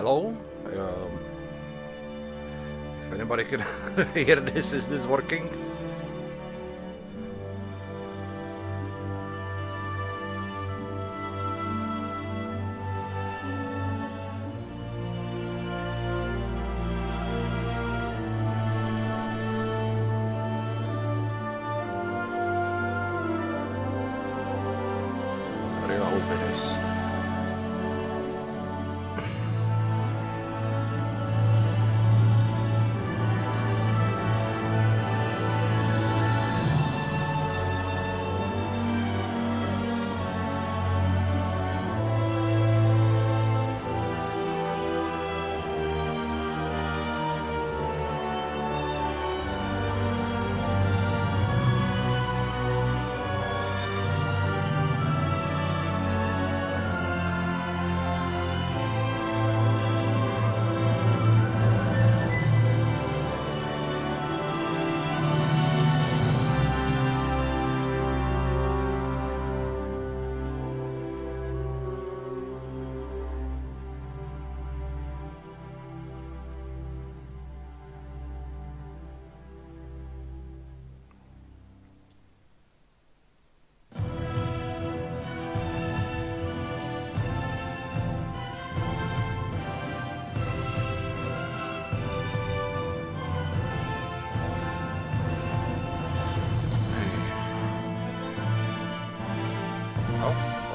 hello? If anybody can hear this, is this working? I really hope it is.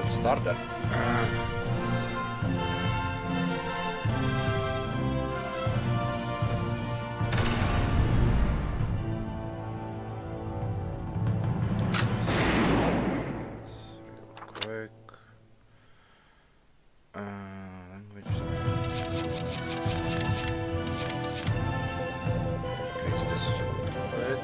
Let's start that. Quick. Language. Increase this a bit.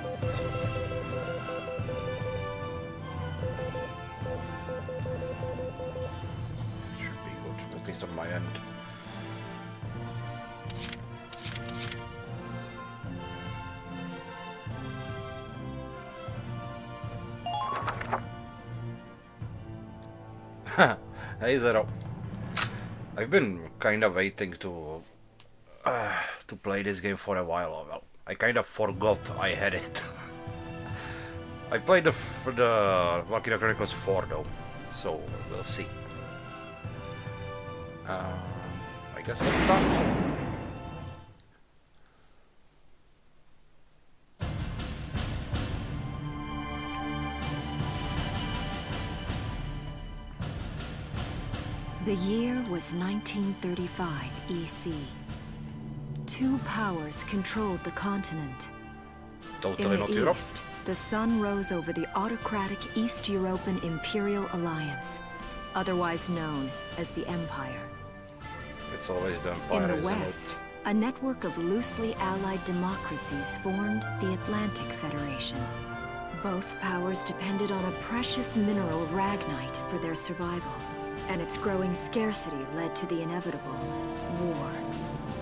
Should be good, at least on my end. Hey Zero. I've been kind of waiting to play this game for a while. Well, I kind of forgot I had it. I played the Valkyria Chronicles 4 though, so we'll see. I guess let's start. The year was 1935 EC. Two powers controlled the continent. Totally In not the Europe. east, the sun rose over the autocratic East European Imperial Alliance, otherwise known as the Empire. It's always the Empire, In the isn't west, a network of loosely allied democracies formed the Atlantic Federation. Both powers depended on a precious mineral, ragnite, for their survival, and its growing scarcity led to the inevitable war.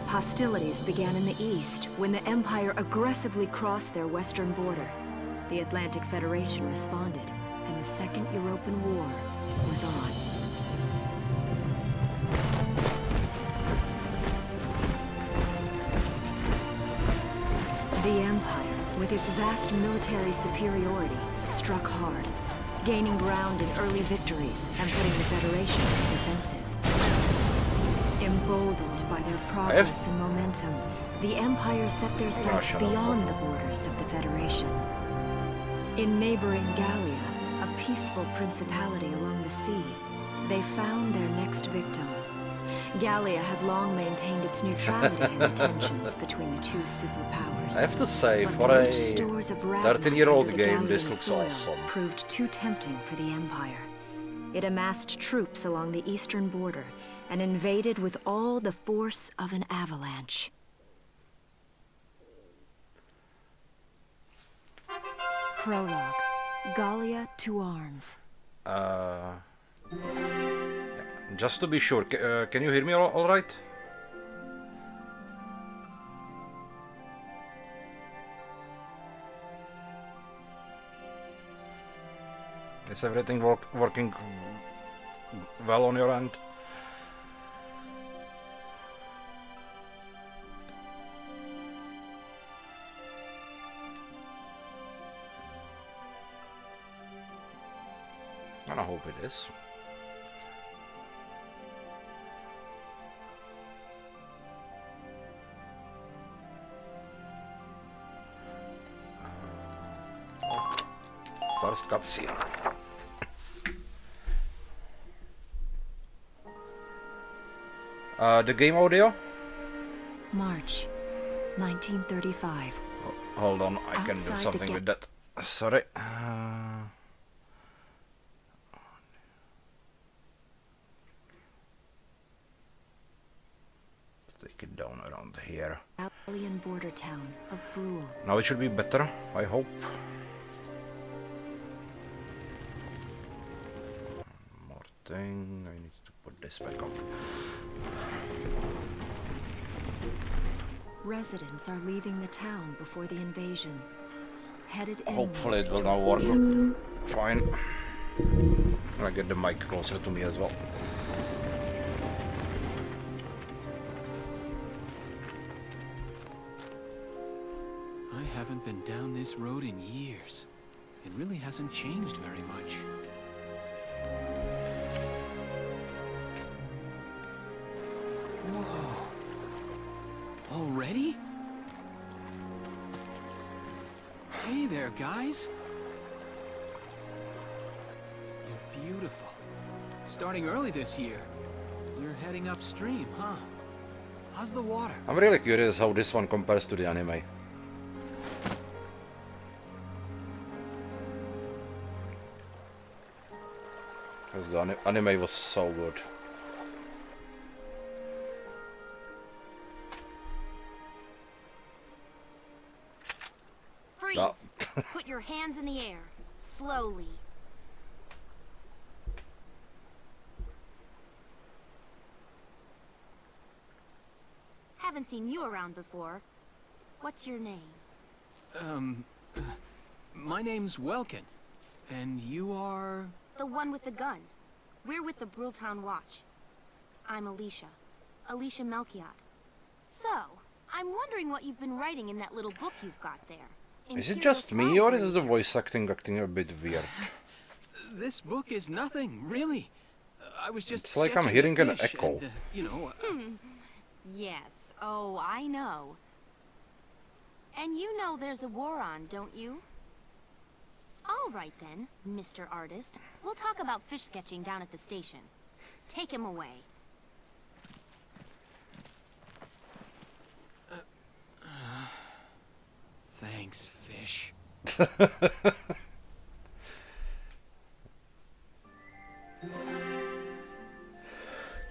Hostilities began in the east when the Empire aggressively crossed their western border. The Atlantic Federation responded, and the Second European War was on. The Empire, with its vast military superiority, struck hard, gaining ground in early victories and putting the Federation on the defensive. Emboldened by their progress and momentum, the Empire set their sights beyond the borders of the Federation. In neighboring Galia, a peaceful principality along the sea, they found their next victim. Galia had long maintained its neutrality in the tensions between the two superpowers. I have to say, But for the a rich stores of ragnite 13-year-old under the game, Galian this looks soil awesome. proved too tempting for the Empire. It amassed troops along the eastern border and invaded with all the force of an avalanche. Prologue. Galia to arms. Just to be sure, can you hear me all right? Is everything working well on your end? And I hope it is. First cutscene. The game audio? March 1935. Hold on, I can do Outside the something gate. with that. Sorry. Let's take it down around here. Galian border town of Brule. Now it should be better, I hope. One more thing, I need to put this back up. Residents are leaving the town before the invasion. Headed Hopefully it will inland now towards work. the capital. Fine. I get the mic closer to me as well. I haven't been down this road in years. It really hasn't changed very much. Whoa. Already? Hey there, guys. You're beautiful. Starting early this year. You're heading upstream, huh? How's the water? I'm really curious how this one compares to the anime. Because the anime was so good. Freeze! No. Put your hands in the air. Slowly. Haven't seen you around before. What's your name? My name's Welkin. And you are... The one with the gun. We're with the Bruletown Watch. I'm Alicia. Alicia Melchiot. So, I'm wondering what you've been writing in that little book you've got there. Is it Imperial just me Slides or are is the here. voice acting a bit weird? This book is nothing, really. I was just It's like I'm sketching hearing a an fish echo. and, you know, Yes. Oh, I know. And you know there's a war on, don't you? All right then, Mr. Artist. We'll talk about fish sketching down at the station. Take him away. thanks, fish.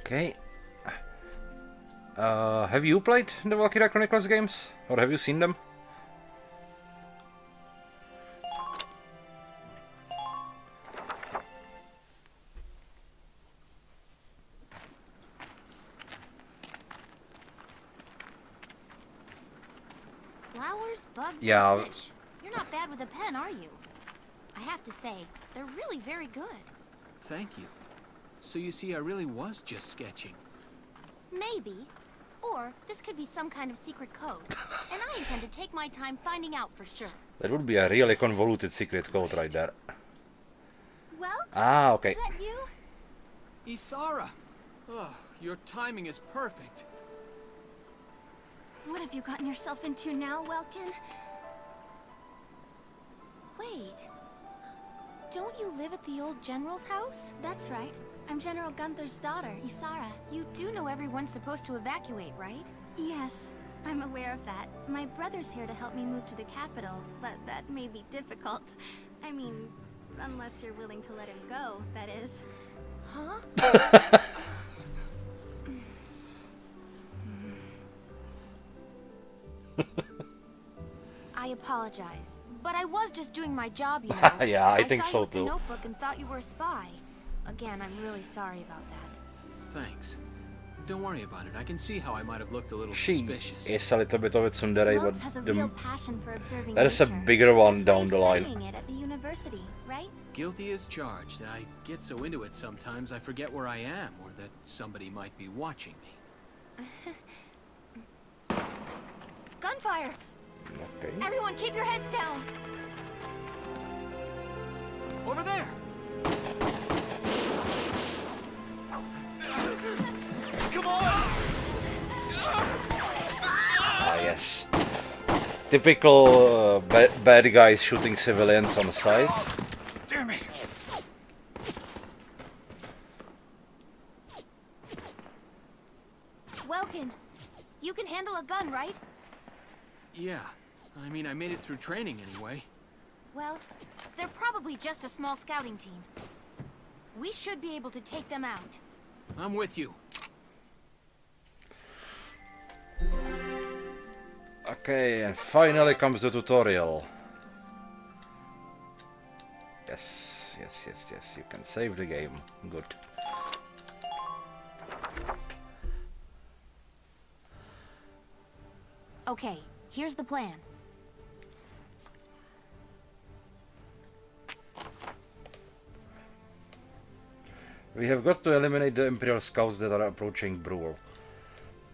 Okay. Have you played the Valkyria Chronicles games? Or have you seen them? Flowers, bugs, Yeah. and fish. You're not bad with a pen, are you? I have to say, they're really very good. Thank you. So you see, I really was just sketching. Maybe. Or this could be some kind of secret code. And I intend to take my time finding out for sure. That would be a really convoluted secret code right there. Welks? Ah, okay. Is that you? Isara! Oh, your timing is perfect. What have you gotten yourself into now, Welkin? Wait. Don't you live at the old general's house? That's right. I'm General Gunther's daughter, Isara. You do know everyone's supposed to evacuate, right? Yes, I'm aware of that. My brother's here to help me move to the capital, but that may be difficult. I mean, unless you're willing to let him go, that is. Huh? I apologize, but I was just doing my job, you know. Yeah, I think saw so you with the too. notebook and thought you were a spy. Again, I'm really sorry about that. Thanks. Don't worry about it. I can see how I might have looked a little She suspicious. is a little bit of a tsundere, Welks has a but real passion for observing that is a nature. bigger one That's why down he's the line. studying it at the university, right? Guilty as charged. I get so into it sometimes I forget where I am or that somebody might be watching me. Gunfire! Okay. Everyone keep your heads down! Over there! Yes. Typical bad guys shooting civilians on the side. Damn it! Welkin, you can handle a gun, right? Yeah. I mean, I made it through training anyway. Well, they're probably just a small scouting team. We should be able to take them out. I'm with you. Okay, and finally comes the tutorial. Yes, yes, yes, yes, you can save the game. Good. Okay, here's the plan. We have got to eliminate the Imperial scouts that are approaching Brule.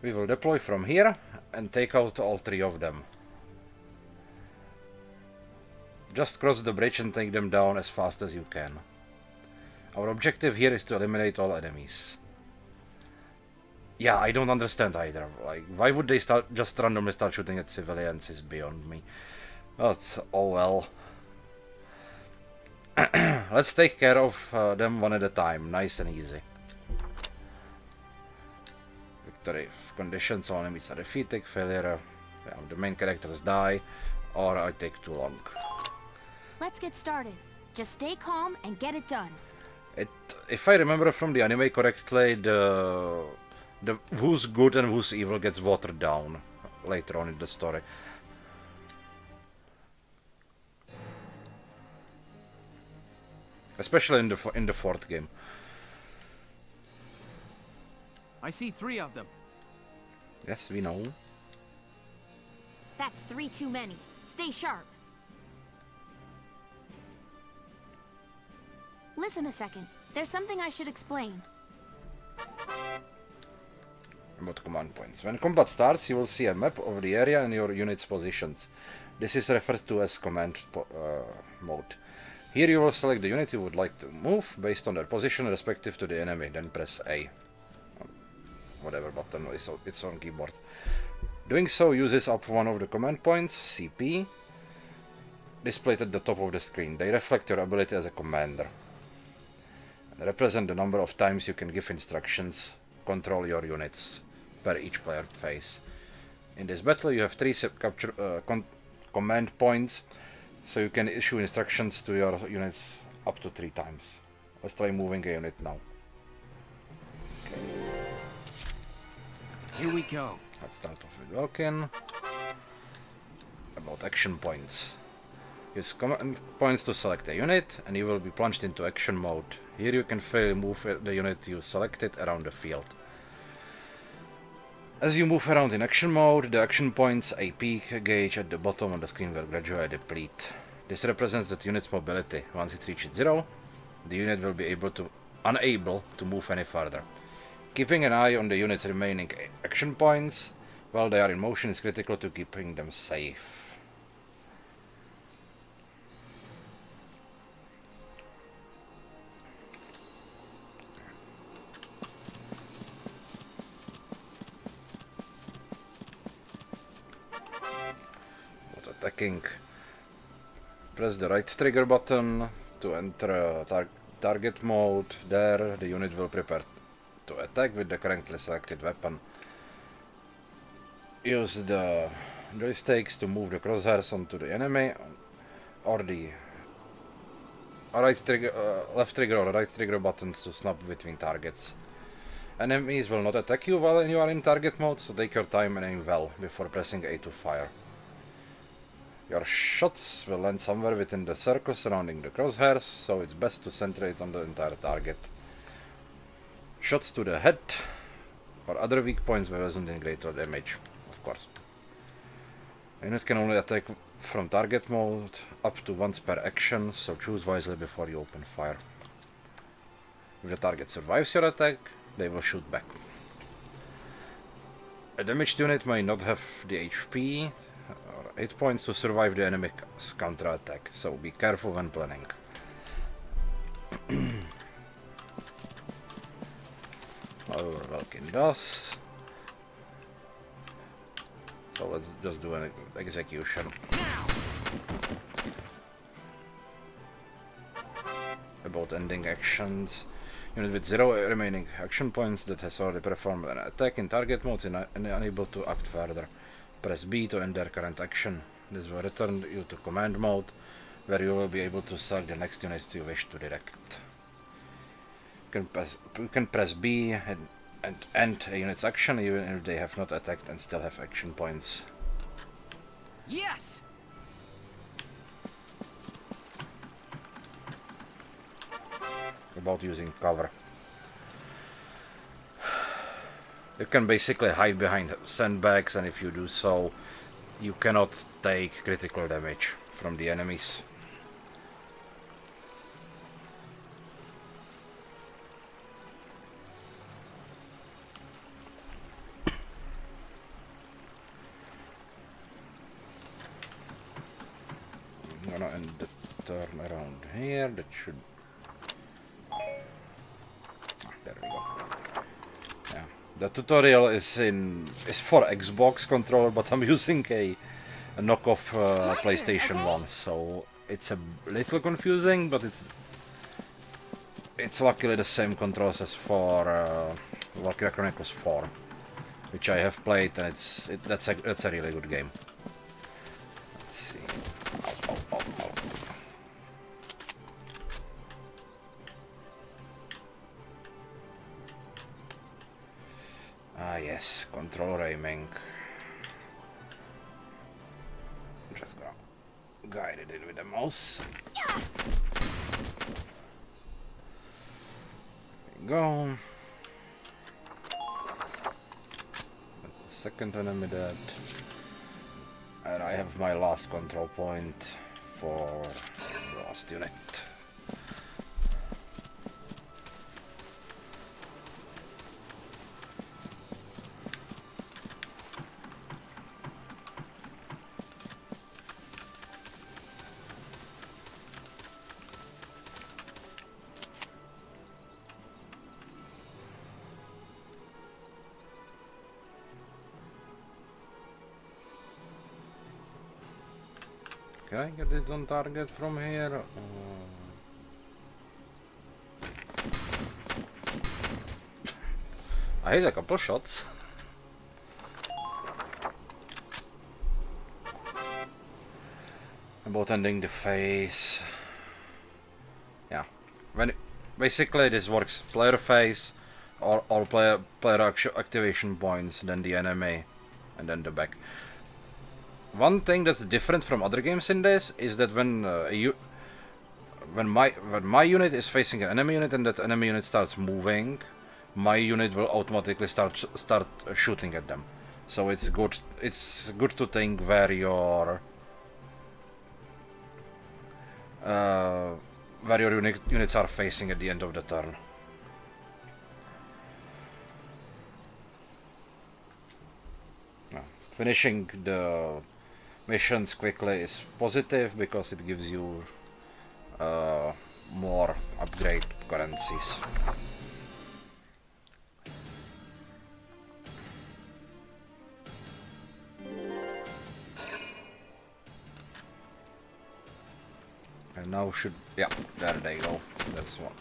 We will deploy from here and take out all 3 of them. Just cross the bridge and take them down as fast as you can. Our objective here is to eliminate all enemies. Yeah, I don't understand either. Like, why would they just randomly start shooting at civilians is beyond me. But, oh well. Let's take care of them one at a time, nice and easy. Victory conditions, all enemies are defeated, failure, the main characters die, or I take too long. Let's get started. Just stay calm and get it done. If I remember from the anime correctly, the who's good and who's evil gets watered down later on in the story. Especially in the 4th game. I see 3 of them. Yes, we know. That's 3 too many. Stay sharp. Listen a second. There's something I should explain. About command points. When combat starts, you will see a map of the area and your unit's positions. This is referred to as command mode. Here you will select the unit you would like to move based on their position respective to the enemy, then press A. Whatever button it's on keyboard. Doing so uses up one of the command points, CP, displayed at the top of the screen. They reflect your ability as a commander. They represent the number of times you can give instructions, control your units per each player phase. In this battle you have 3 command points, so you can issue instructions to your units up to 3 times. Let's try moving a unit now. Here we go. Let's start off with Welkin. About action points. Use command points to select a unit and you will be plunged into action mode. Here you can freely move the unit you selected around the field. As you move around in action mode, the action points AP gauge at the bottom of the screen will gradually deplete. This represents the unit's mobility. Once it reaches 0, the unit will be unable to move any further. Keeping an eye on the unit's remaining action points while they are in motion is critical to keeping them safe. Attacking. Press the right trigger button to enter target mode. There, the unit will prepare to attack with the currently selected weapon. Use the joysticks to move the crosshairs onto the enemy, or the left trigger or right trigger buttons to snap between targets. Enemies will not attack you while you are in target mode, so take your time and aim well before pressing A to fire. Your shots will land somewhere within the circle surrounding the crosshairs, so it's best to center it on the entire target. Shots to the head or other weak points will result in greater damage, of course. A unit can only attack from target mode up to once per action, so choose wisely before you open fire. If the target survives your attack, they will shoot back. A damaged unit may not have the HP 8 points to survive the enemy's counter-attack, so be careful when planning. Our Welkin does. So let's just do an execution. About ending actions. Unit with 0 remaining action points that has already performed an attack in target mode and unable to act further. Press B to end their current action. This will return you to command mode, where you will be able to select the next unit you wish to direct. You can press B and end a unit's action even if they have not attacked and still have action points. Yes! About using cover. You can basically hide behind sandbags, and if you do so, you cannot take critical damage from the enemies. I'm gonna end the turn around here. That should. There we go. Yeah, the tutorial is for Xbox controller, but I'm using a knockoff PlayStation one, so it's a little confusing, but it's luckily the same controls as for Valkyria Chronicles 4, which I have played, and that's a really good game. Let's see. Ow, ow, ow, ow. Ah yes, controller aiming. Just gonna guide it in with the mouse. There we go. That's the second enemy dead. And I have my last control point for the last unit. Can I get it on target from here? I hit a couple shots. About ending the phase. Yeah. Basically this works player phase or player activation points, then the enemy, and then the back. One thing that's different from other games in this is that when my unit is facing an enemy unit and that enemy unit starts moving, my unit will automatically start shooting at them. So it's good to think where your units are facing at the end of the turn. Finishing the missions quickly is positive because it gives you more upgrade currencies. And now yeah, there they go. That's one.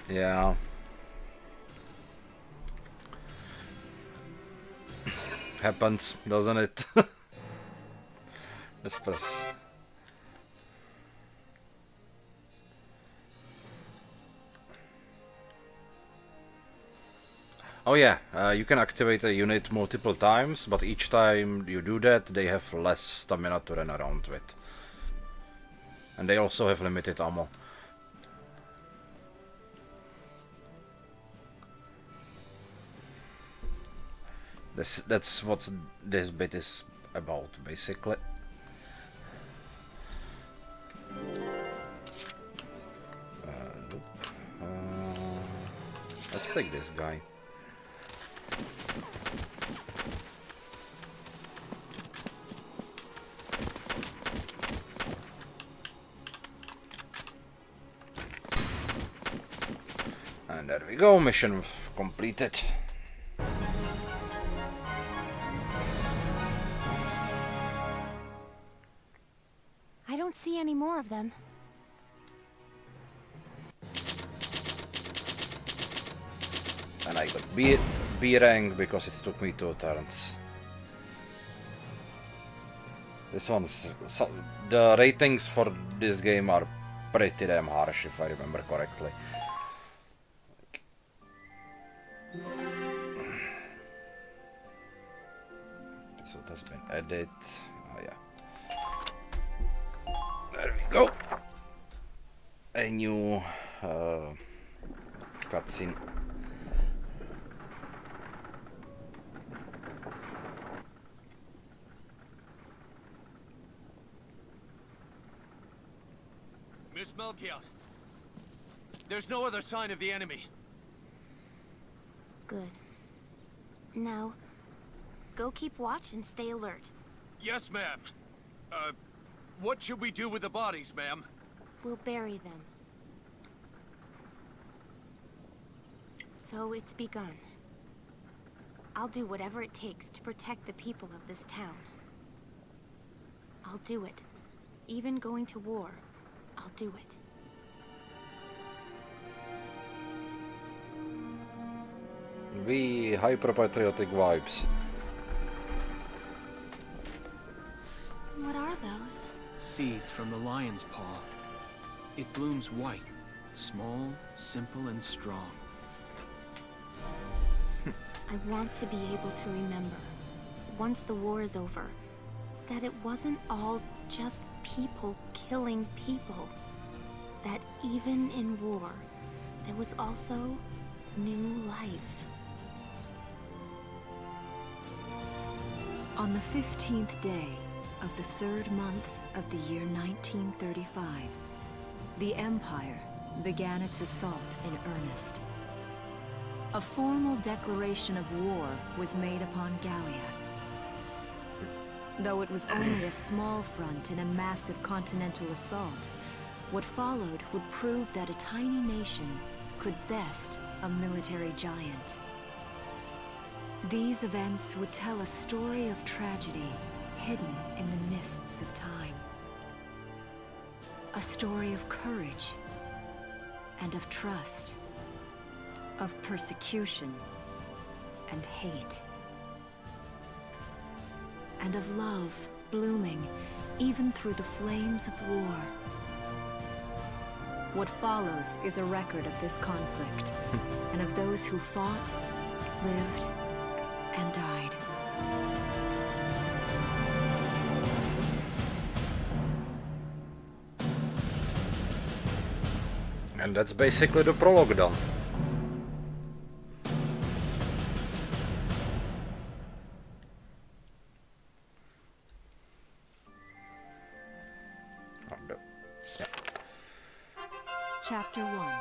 Yeah. Happens, doesn't it? Let's press. Oh yeah, you can activate a unit multiple times, but each time you do that, they have less stamina to run around with. And they also have limited ammo. That's what this bit is about, basically. Nope. Let's take this guy. There we go, mission completed. I don't see any more of them. And I got B rank because it took me 2 turns. This one's... the ratings for this game are pretty damn harsh, if I remember correctly. So it has been added. Oh yeah. There we go. A new cutscene. Miss Melchiot, there's no other sign of the enemy. Good. Now, go keep watch and stay alert. Yes, ma'am. What should we do with the bodies, ma'am? We'll bury them. So it's begun. I'll do whatever it takes to protect the people of this town. I'll do it. Even going to war, I'll do it. We hyper-patriotic vibes. What are those? Seeds from the lion's paw. It blooms white, small, simple, and strong. I want to be able to remember, once the war is over, that it wasn't all just people killing people. That even in war, there was also new life. On the 15th day of the 3rd month of the year 1935, the Empire began its assault in earnest. A formal declaration of war was made upon Galia. Though it was only a small front in a massive continental assault, what followed would prove that a tiny nation could best a military giant. These events would tell a story of tragedy hidden in the mists of time. A story of courage and of trust, of persecution and hate, and of love blooming even through the flames of war. What follows is a record of this conflict and of those who fought, lived, and died. And that's basically the prologue done. Chapter 1.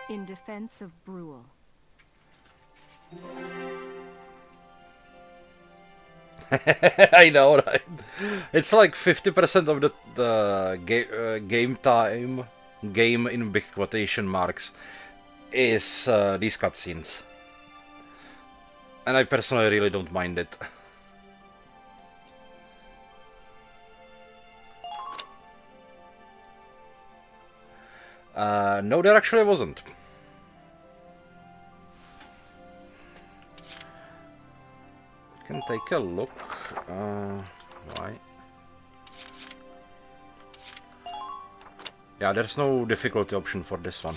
In Defense of Brule. I know, right? It's like 50% of the game time, game in big quotation marks, is these cutscenes. And I personally really don't mind it. No, there actually wasn't. Can take a look. Why? Yeah, there's no difficulty option for this one.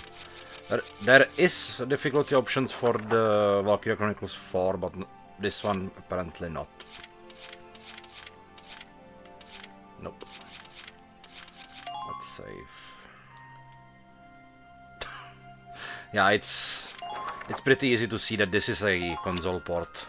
There is difficulty options for the Valkyria Chronicles 4, but this one apparently not. Nope. Let's save. Yeah, it's pretty easy to see that this is a console port.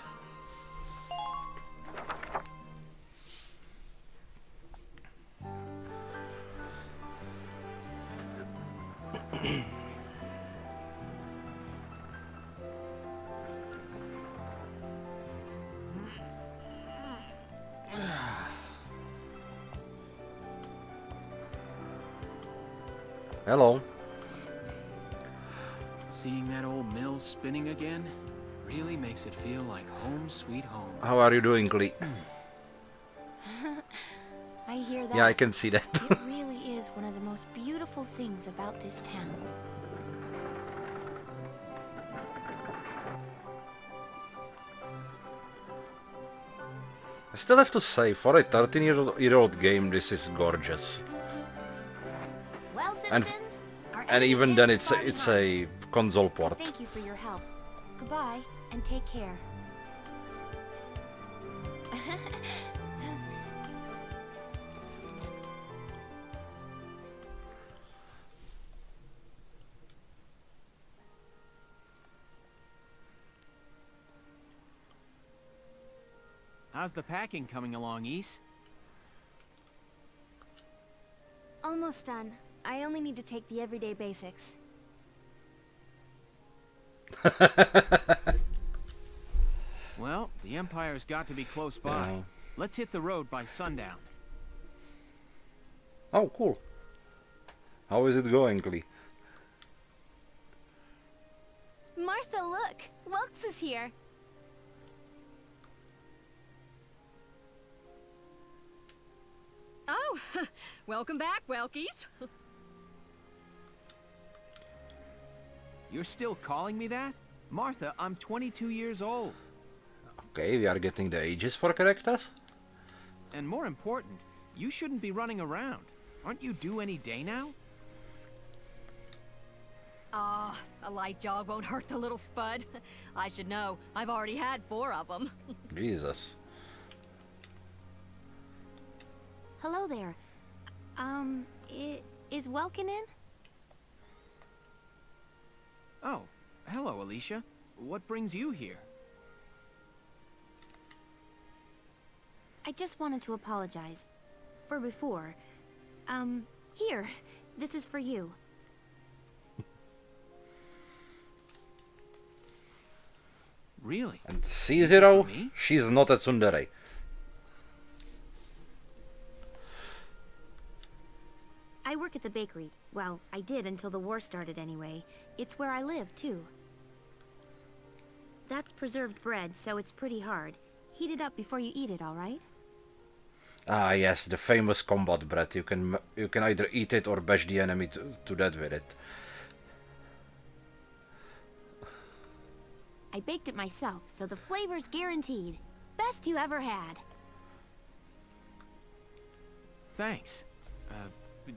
Hello. Seeing that old mill spinning again really makes it feel like home sweet home. How are you doing, Glee? I hear that. Yeah, I can see that. It really is one of the most beautiful things about this town. I still have to say, for a 13-year-old game, this is gorgeous. Well, And- citizens, our And enemy even camp then, is far it's behind. a console port. Thank you for your help. Goodbye, and take care. How's the packing coming along, Ys? Almost done. I only need to take the everyday basics. Well, the Empire's got to be close by. Yeah. Let's hit the road by sundown. Oh, cool. How is it going, Glee? Martha, look! Welks is here! Oh, welcome back, Welkies. You're still calling me that? Martha, I'm 22 years old. Okay, we are getting the ages for characters. And more important, you shouldn't be running around. Aren't you due any day now? Ah, a light jog won't hurt the little spud. I should know. I've already had 4 of them. Jesus. Hello there. Is Welkin in? Oh, hello, Alicia. What brings you here? I just wanted to apologize. For before. Here. This is for you. Really? And C0, me? she's not a tsundere. I work at the bakery. Well, I did until the war started anyway. It's where I live, too. That's preserved bread, so it's pretty hard. Heat it up before you eat it, all right? Ah, yes, the famous combat bread. You can either eat it or bash the enemy to death with it. I baked it myself, so the flavor's guaranteed. Best you ever had. Thanks.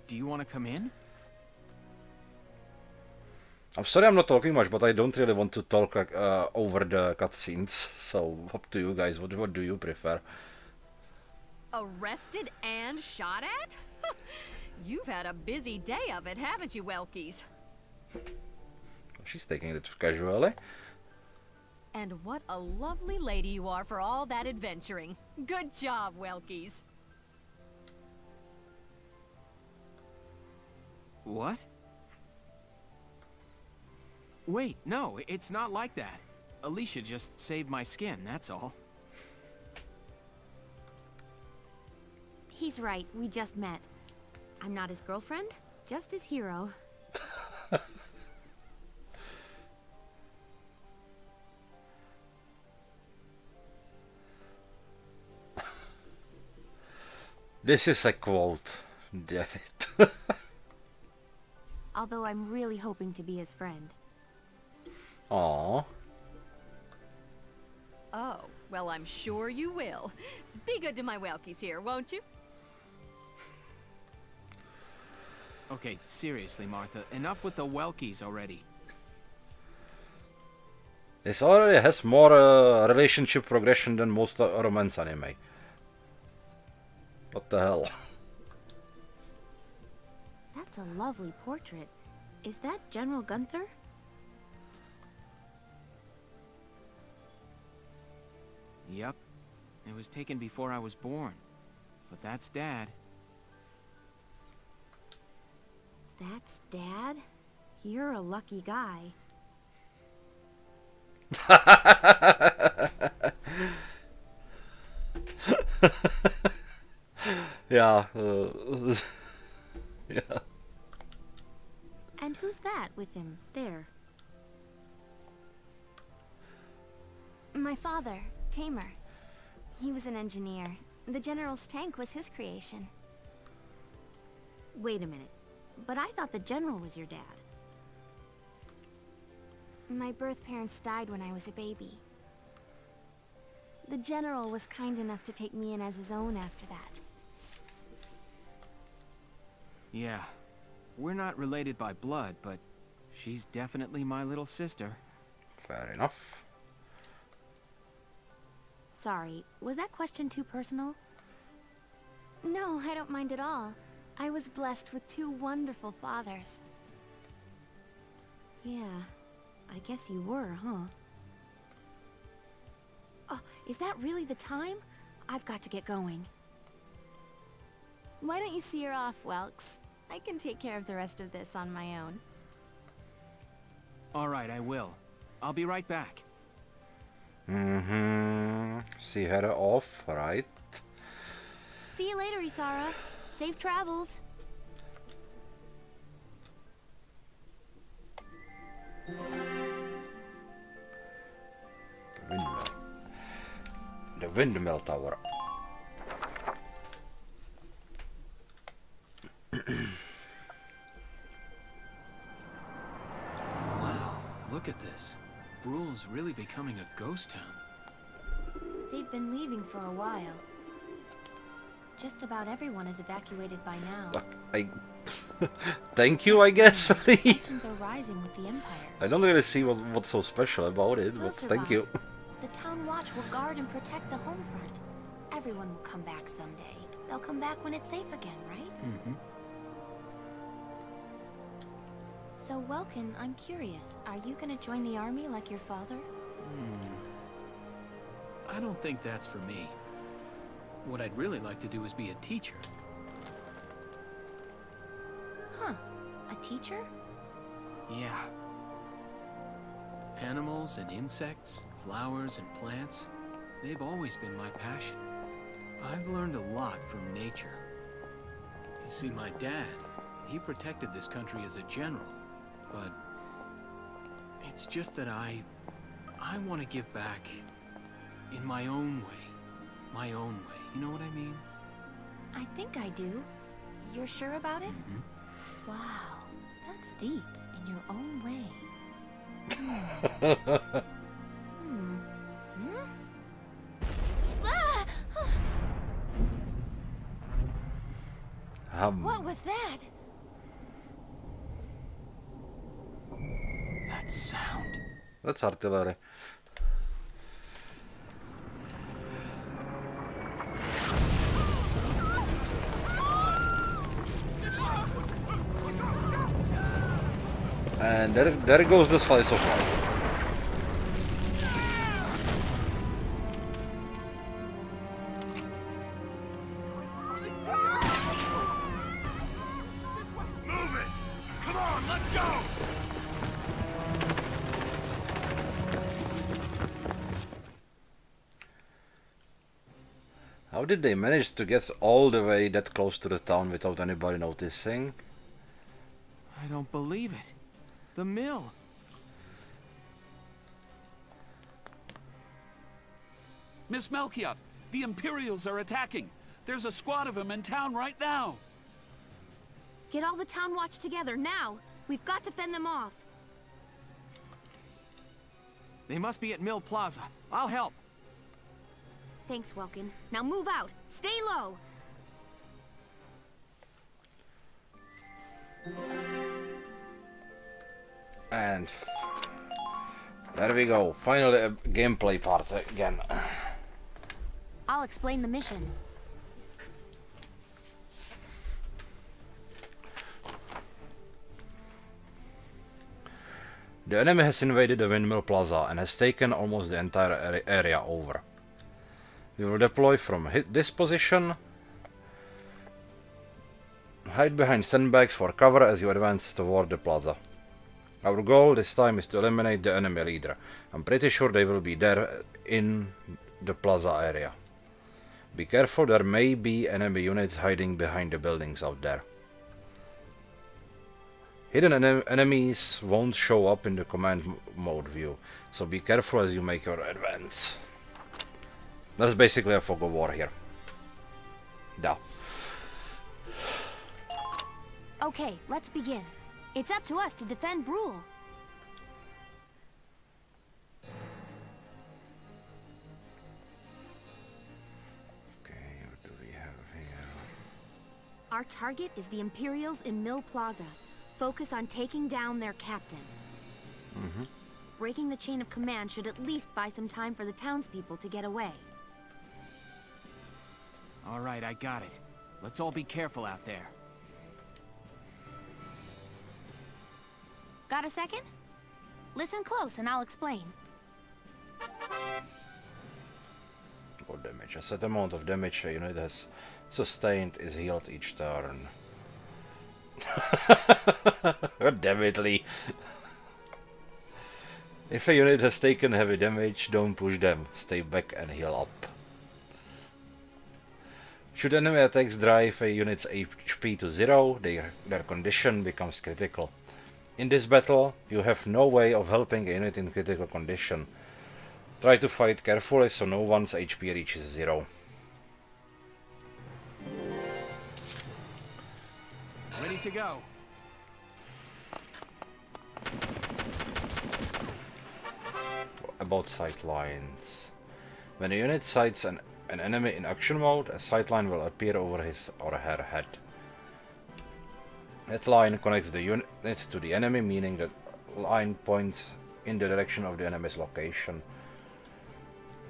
Do you want to come in? I'm sorry I'm not talking much, but I don't really want to talk over the cutscenes. So, up to you guys. What do you prefer? Arrested and shot at? You've had a busy day of it, haven't you, Welkies? She's taking it casually. And what a lovely lady you are for all that adventuring. Good job, Welkies. What? Wait, no, it's not like that. Alicia just saved my skin, that's all. He's right, we just met. I'm not his girlfriend, just his hero. This is a quote, David. Although I'm really hoping to be his friend. Aww. Oh, well, I'm sure you will. Be good to my Welkies here, won't you? Okay, seriously, Martha, enough with the Welkies already. This already has more relationship progression than most romance anime. What the hell? That's a lovely portrait. Is that General Gunther? Yep. It was taken before I was born. But that's Dad. That's Dad? You're a lucky guy. Yeah. Yeah. And who's that with him, there? My father, Tamer. He was an engineer. The General's tank was his creation. Wait a minute. But I thought the General was your dad. My birth parents died when I was a baby. The General was kind enough to take me in as his own after that. Yeah. We're not related by blood, but she's definitely my little sister. Fair enough. Sorry, was that question too personal? No, I don't mind at all. I was blessed with two wonderful fathers. Yeah, I guess you were, huh? Oh, is that really the time? I've got to get going. Why don't you see her off, Welks? I can take care of the rest of this on my own. All right, I will. I'll be right back. See her off, right? See you later, Isara. Safe travels. The windmill. The windmill tower. Wow, look at this. Bruhl's really becoming a ghost town. They've been leaving for a while. Just about everyone is evacuated by now. I thank you, I guess. Tensions are rising with the Empire. I don't really see what's so special about it, We'll but thank you. survive. The Town Watch will guard and protect the home front. Everyone will come back someday. They'll come back when it's safe again, right? Mm-hmm. So, Welkin, I'm curious. Are you gonna join the army like your father? I don't think that's for me. What I'd really like to do is be a teacher. Huh. A teacher? Yeah. Animals and insects, flowers and plants, they've always been my passion. I've learned a lot from nature. You see, my dad, he protected this country as a general, but it's just that I want to give back in my own way. My own way. You know what I mean? I think I do. You're sure about it? Mm-hmm. Wow. That's deep in your own way. What was that? That sound. That's artillery. And there goes the slice of life. Move it! Come on, let's go! How did they manage to get all the way that close to the town without anybody noticing? I don't believe it. The mill. Miss Melchiot, the Imperials are attacking. There's a squad of them in town right now. Get all the Town Watch together, now! We've got to fend them off. They must be at Mill Plaza. I'll help. Thanks, Welkin. Now move out! Stay low! And there we go. Finally a gameplay part again. I'll explain the mission. The enemy has invaded the Windmill Plaza and has taken almost the entire area over. We will deploy from this position. Hide behind sandbags for cover as you advance toward the plaza. Our goal this time is to eliminate the enemy leader. I'm pretty sure they will be there in the plaza area. Be careful, there may be enemy units hiding behind the buildings out there. Hidden enemies won't show up in the command mode view, so be careful as you make your advance. That's basically a fog of war here. Da. Okay, let's begin. It's up to us to defend Brule. Okay, what do we have here? Our target is the Imperials in Mill Plaza. Focus on taking down their captain. Breaking the chain of command should at least buy some time for the townspeople to get away. All right, I got it. Let's all be careful out there. Got a second? Listen close and I'll explain. What damage? A set amount of damage a unit has sustained is healed each turn. God damn it, Lee. If a unit has taken heavy damage, don't push them. Stay back and heal up. Should enemy attacks drive a unit's HP to 0, their condition becomes critical. In this battle, you have no way of helping a unit in critical condition. Try to fight carefully so no one's HP reaches 0. Ready to go. About sight lines. When a unit sights an enemy in action mode, a sight line will appear over his or her head. That line connects the unit to the enemy, meaning that line points in the direction of the enemy's location.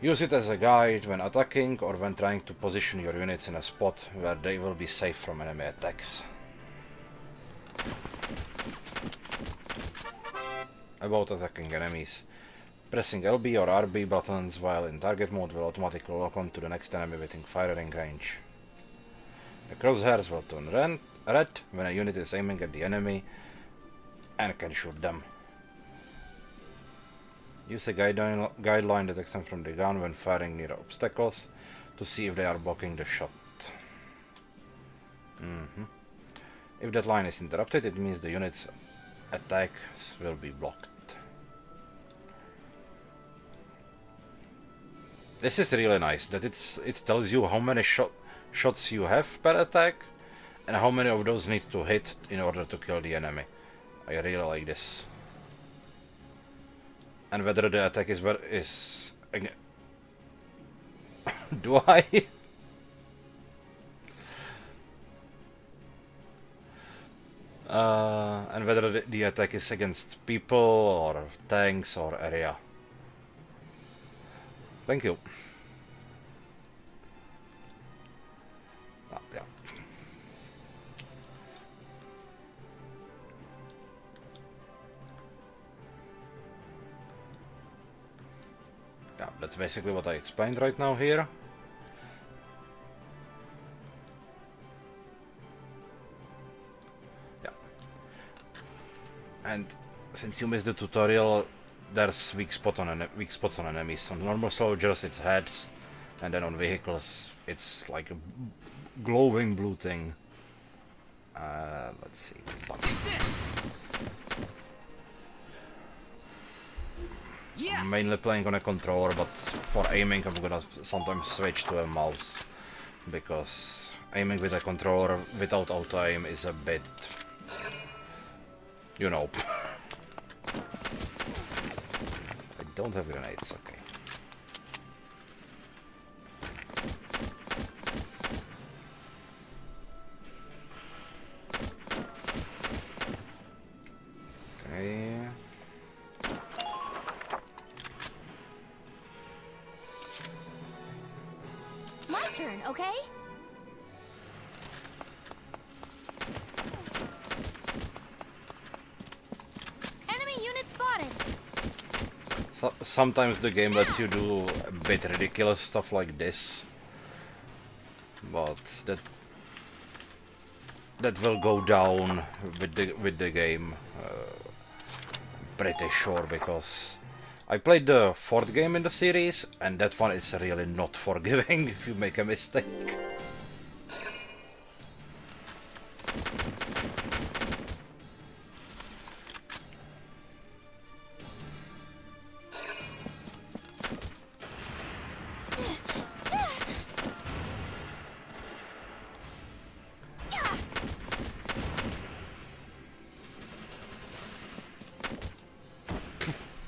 Use it as a guide when attacking or when trying to position your units in a spot where they will be safe from enemy attacks. About attacking enemies. Pressing LB or RB buttons while in target mode will automatically lock on to the next enemy within firing range. The crosshairs will turn red when a unit is aiming at the enemy and can shoot them. Use a guideline that extends from the gun when firing near obstacles to see if they are blocking the shot. If that line is interrupted, it means the unit's attacks will be blocked. This is really nice that it tells you how many shots you have per attack and how many of those need to hit in order to kill the enemy. I really like this. And whether the attack is do I? And whether the attack is against people or tanks or area. Thank you. Yeah. Yeah, that's basically what I explained right now here. Yeah. And since you missed the tutorial, there's weak spots on enemies. On normal soldiers it's heads, and then on vehicles it's like a glowing blue thing. Let's see. Yes! I'm mainly playing on a controller, but for aiming I'm gonna sometimes switch to a mouse, because aiming with a controller without auto aim is a bit, you know. I don't have grenades, okay. Okay. My turn, okay? Enemy unit spotted! Sometimes the game lets you do a bit ridiculous stuff like this, but that will go down with the game, pretty sure, because I played the fourth game in the series, and that one is really not forgiving if you make a mistake.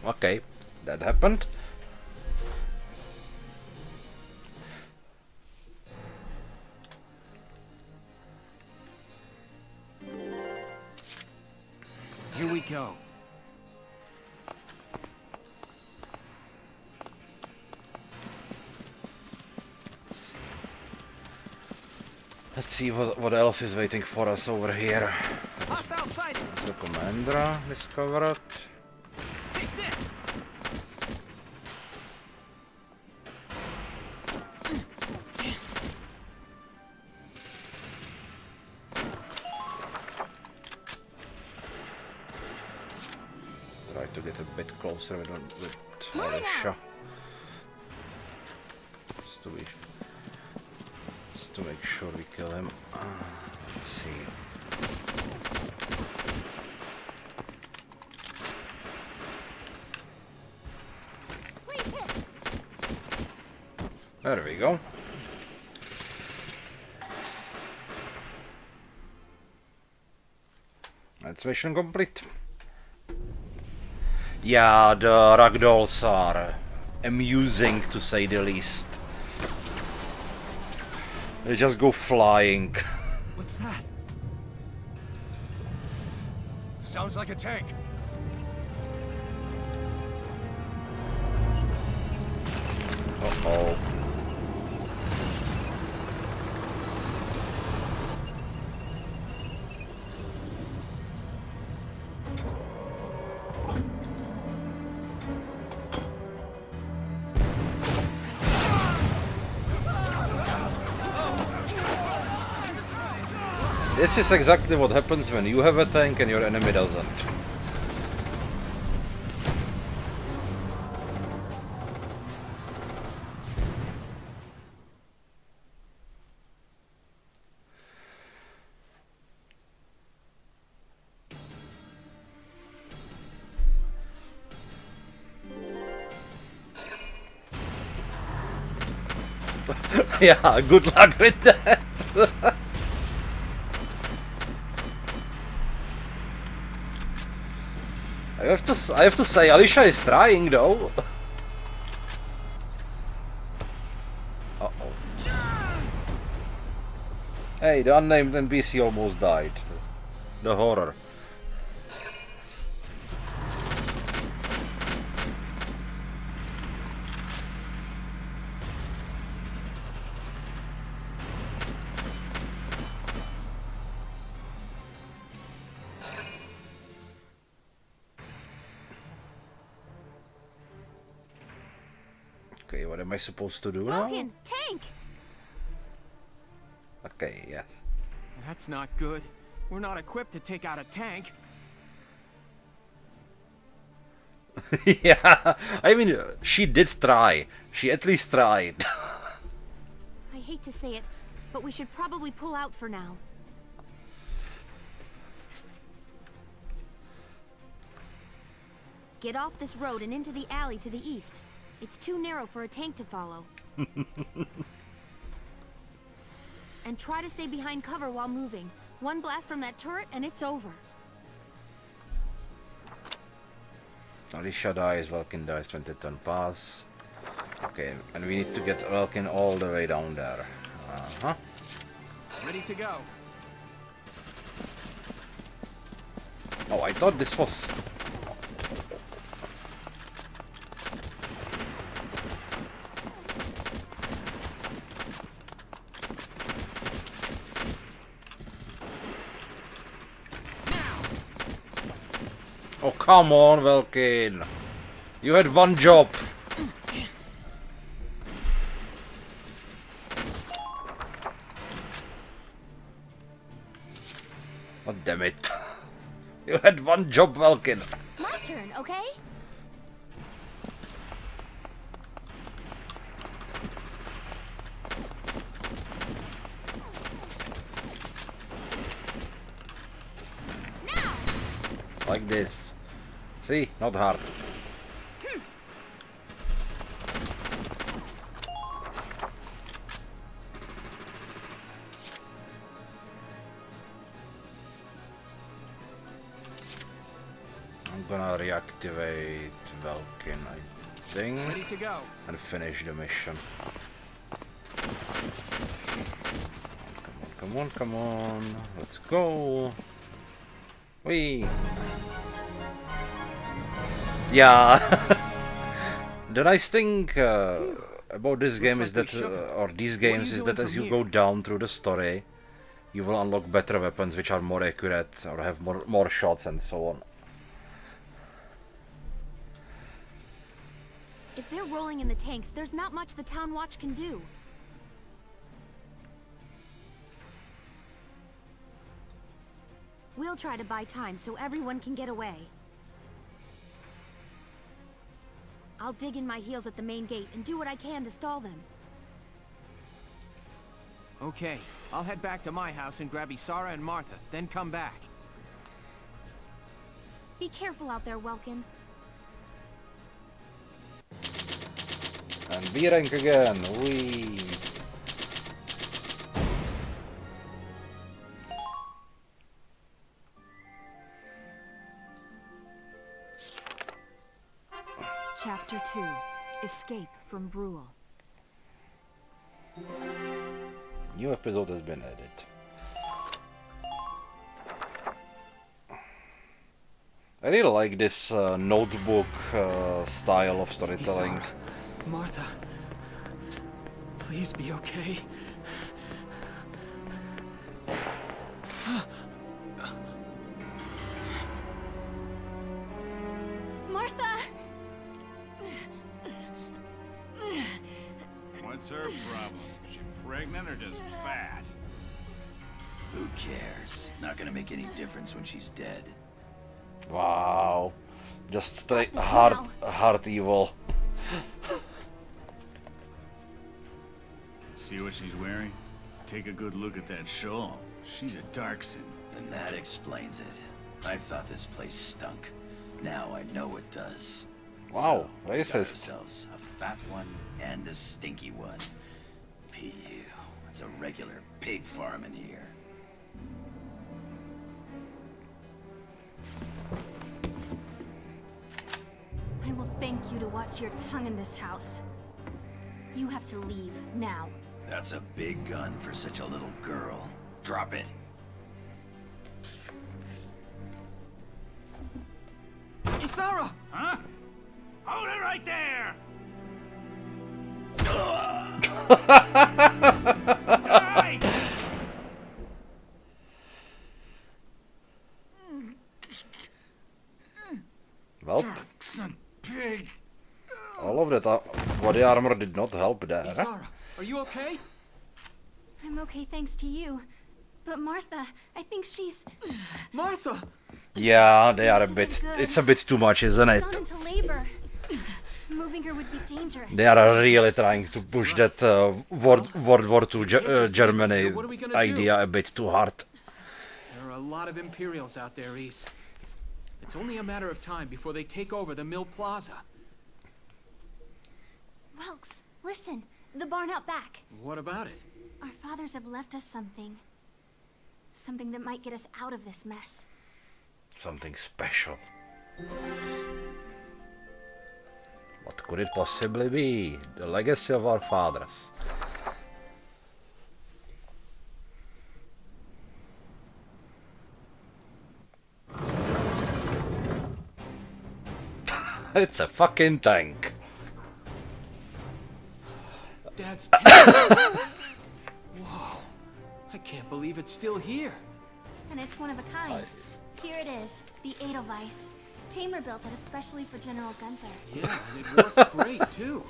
Okay, that happened. Here we go. Let's see what else is waiting for us over here. Hostile sighted. The commander discovered. Take this. Try to get a bit closer with Alicia. Just to make sure we kill him. Let's see. Please hit. There we go. That's mission complete. Yeah, the ragdolls are amusing to say the least. They just go flying. What's that? Sounds like a tank. Uh-oh. This is exactly what happens when you have a tank and your enemy doesn't. Yeah, good luck with that. I have to say, Alicia is trying though. Uh-oh. Hey, the unnamed NPC almost died. The horror. Okay, what am I supposed to do now? Vulcan, tank! Okay, yeah. That's not good. We're not equipped to take out a tank. Yeah, I mean, she did try. She at least tried. I hate to say it, but we should probably pull out for now. Get off this road and into the alley to the east. It's too narrow for a tank to follow. And try to stay behind cover while moving. One blast from that turret and it's over. Alicia dies, Vulcan dies, 20 turn pass. Okay, and we need to get Vulcan all the way down there. Uh-huh. Ready to go. Oh, I thought this was... Oh, come on, Vulcan. You had one job. Oh, damn it. You had one job, Vulcan. My turn, okay? Now! Like this. See? Not hard. gonna reactivate Velkin, I think, Ready to go. and finish the mission. Come on, come on, let's go. Whee! Yeah. The nice thing about this game is that, or these games, is that as you go down through the story, you will unlock better weapons which are more accurate or have more shots and so on. If they're rolling in the tanks, there's not much the Town Watch can do. We'll try to buy time so everyone can get away. I'll dig in my heels at the main gate and do what I can to stall them. Okay, I'll head back to my house and grab Isara and Martha, then come back. Be careful out there, Welkin. And B rank again, whee! Chapter 2. Escape from Brule. New episode has been added. I really like this notebook style of storytelling. Isara, Martha, please be okay. Martha! What's her problem? She pregnant or just fat? Who cares? Not gonna make any difference when she's dead. Wow, just straight This hard evil. See what she's wearing? Take a good look at that shawl. She's a Darkson. Then that explains it. I thought this place stunk. Now I know it does. Wow, So, we got racist. ourselves a fat one and a stinky one. Pu, it's a regular pig farm in here. I will thank you to watch your tongue in this house. You have to leave, now. That's a big gun for such a little girl. Drop it. Isara! Huh? Hold it right there! Hey! Well, Son pig! all of that body armor did not help there. Huh? Isara, are you okay? I'm okay thanks to you. But Martha, I think she's... Martha! Yeah, they are a This bit. isn't good. It's a bit too much, isn't it? gone into labor. Moving her would be dangerous. They are really trying to push that World War II Germany What are we gonna do? idea a bit too hard. There are a lot of Imperials out there, Ys. It's only a matter of time before they take over the Mill Plaza. Welks, listen. The barn out back. What about it? Our fathers have left us something. Something that might get us out of this mess. Something special. What could it possibly be? The legacy of our fathers. It's a fucking tank. Dad's tank. Whoa. I can't believe it's still here. And it's one of a kind. Here it is, the Edelweiss. Tamer built it especially for General Gunther. Yeah, and it worked great, too.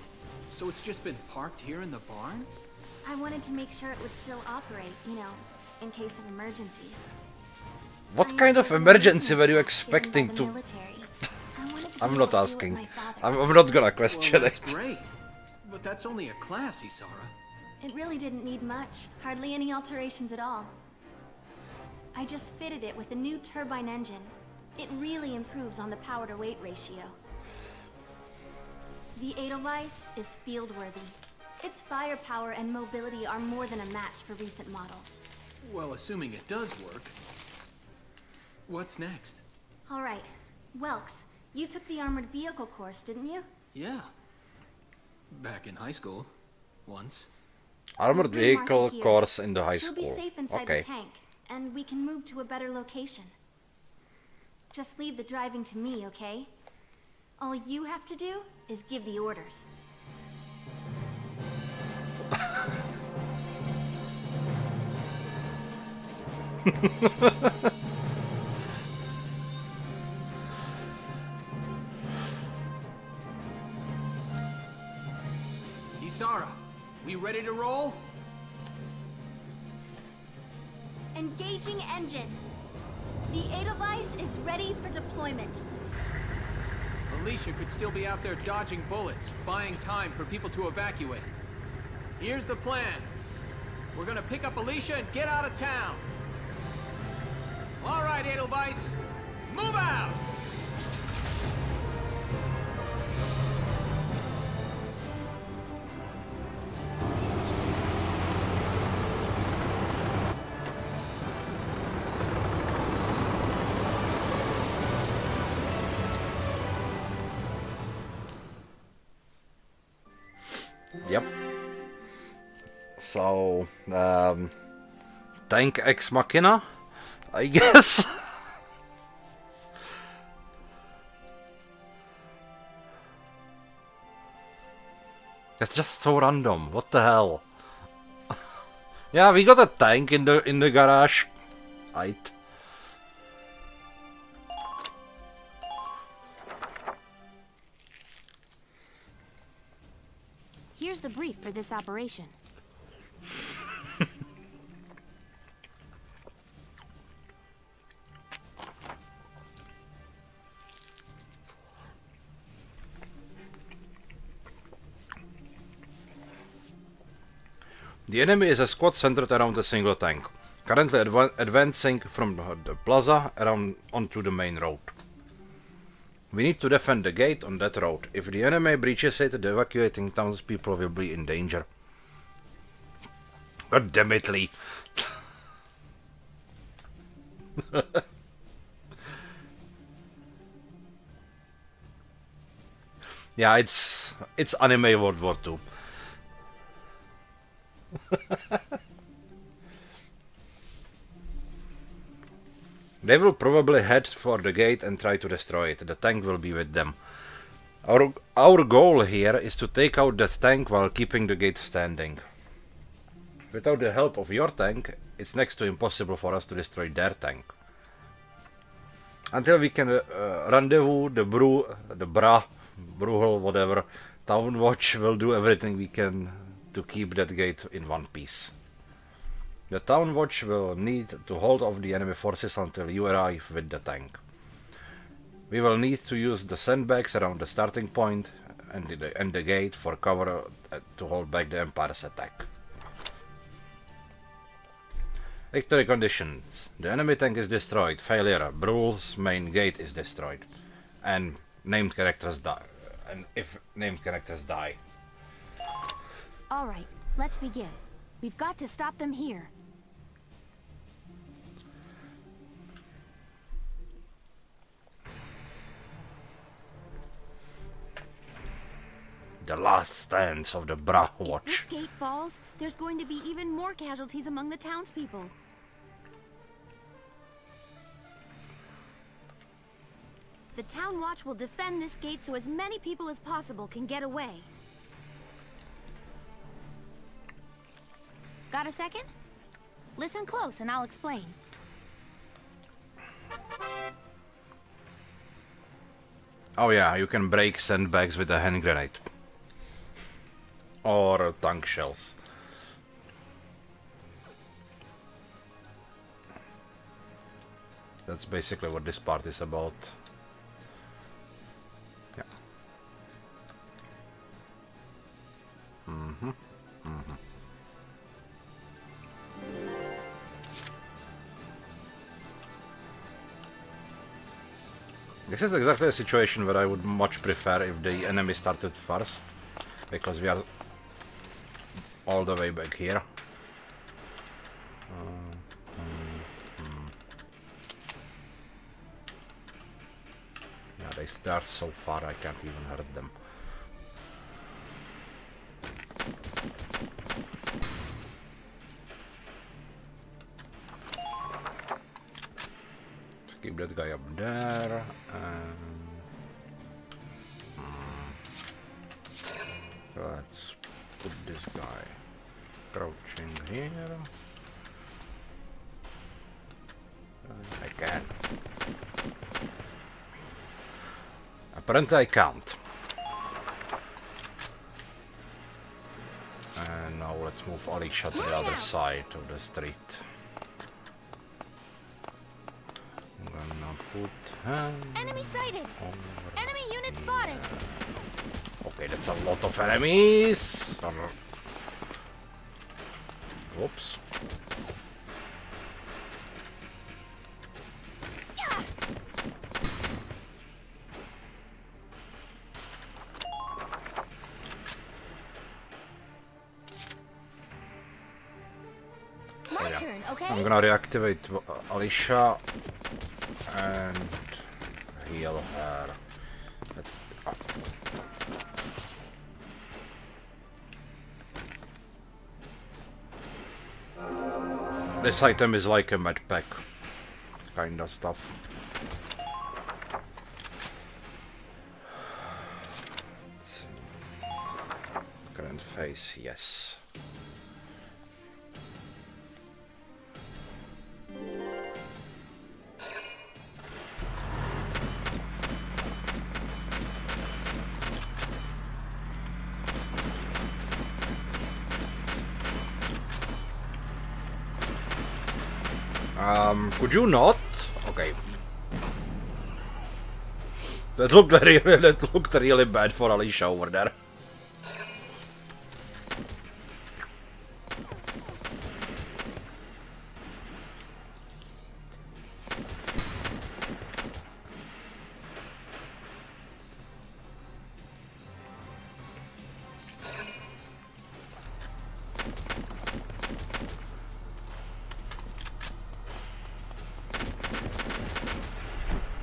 So it's just been parked here in the barn? I wanted to make sure it would still operate, you know, in case of emergencies. What I kind of heard emergency were you maintenance given by expecting the to... military. I wanted to I'm be not able to do what asking. my father I'm did. not gonna Well, question that's it. great. But that's only a class, Isara. It really didn't need much. Hardly any alterations at all. I just fitted it with a new turbine engine. It really improves on the power-to-weight ratio. The Edelweiss is field-worthy. Its firepower and mobility are more than a match for recent models. Well, assuming it does work. What's next? All right, Welks, You took the armored vehicle course, didn't you? Yeah. Back in high school. Once. Armored Bring Martha vehicle here. course in the high She'll school. be safe inside Okay. the tank, and we can move to a better location. Just leave the driving to me, okay? All you have to do is give the orders. Isara, we ready to roll? Engaging engine. The Edelweiss is ready for deployment. Alicia could still be out there dodging bullets, buying time for people to evacuate. Here's the plan. We're gonna pick up Alicia and get out of town. All right, Edelweiss, move out! Yep. So, tank ex machina, I guess. That's just so random. What the hell? Yeah, we got a tank in the garage. Right. Here's the brief for this operation. The enemy is a squad centered around a single tank, currently advancing from the plaza around onto the main road. We need to defend the gate on that road. If the enemy breaches it, the evacuating townspeople will be in danger. God damn it, Lee. Yeah, it's anime World War II. They will probably head for the gate and try to destroy it. The tank will be with them. Our goal here is to take out that tank while keeping the gate standing. Without the help of your tank, it's next to impossible for us to destroy their tank. Until we can rendezvous the Bruegel, whatever, Town Watch will do everything we can to keep that gate in one piece. The Town Watch will need to hold off the enemy forces until you arrive with the tank. We will need to use the sandbags around the starting point and the gate for cover to hold back the Empire's attack. Victory conditions. The enemy tank is destroyed. Failure. Bruhl's main gate is destroyed. And named characters die. And if named characters die. All right, let's begin. We've got to stop them here. The last stands of the Bra If Watch. this gate falls, there's going to be even more casualties among the townspeople. The Town Watch will defend this gate so as many people as possible can get away. Got a second? Listen close and I'll explain. Oh yeah, you can break sandbags with a hand grenade. Or tank shells. That's basically what this part is about. Yeah. This is exactly a situation where I would much prefer if the enemy started first, because we are all the way back here. Yeah, they least they are so far I can't even hurt them. Let's keep that guy up there. Let's put this guy crouching here. I can. Apparently I can't. And now let's move Alicia to the other side of the street. I'm gonna put her Enemy sighted! over Enemy unit spotted! Okay, that's a lot of enemies. Whoops. My turn, okay? I'm gonna reactivate Alicia and heal her. Let's. This item is like a med pack kind of stuff. Let's see. Current phase, yes. Could you not? Okay. That looked really bad for Alicia over there.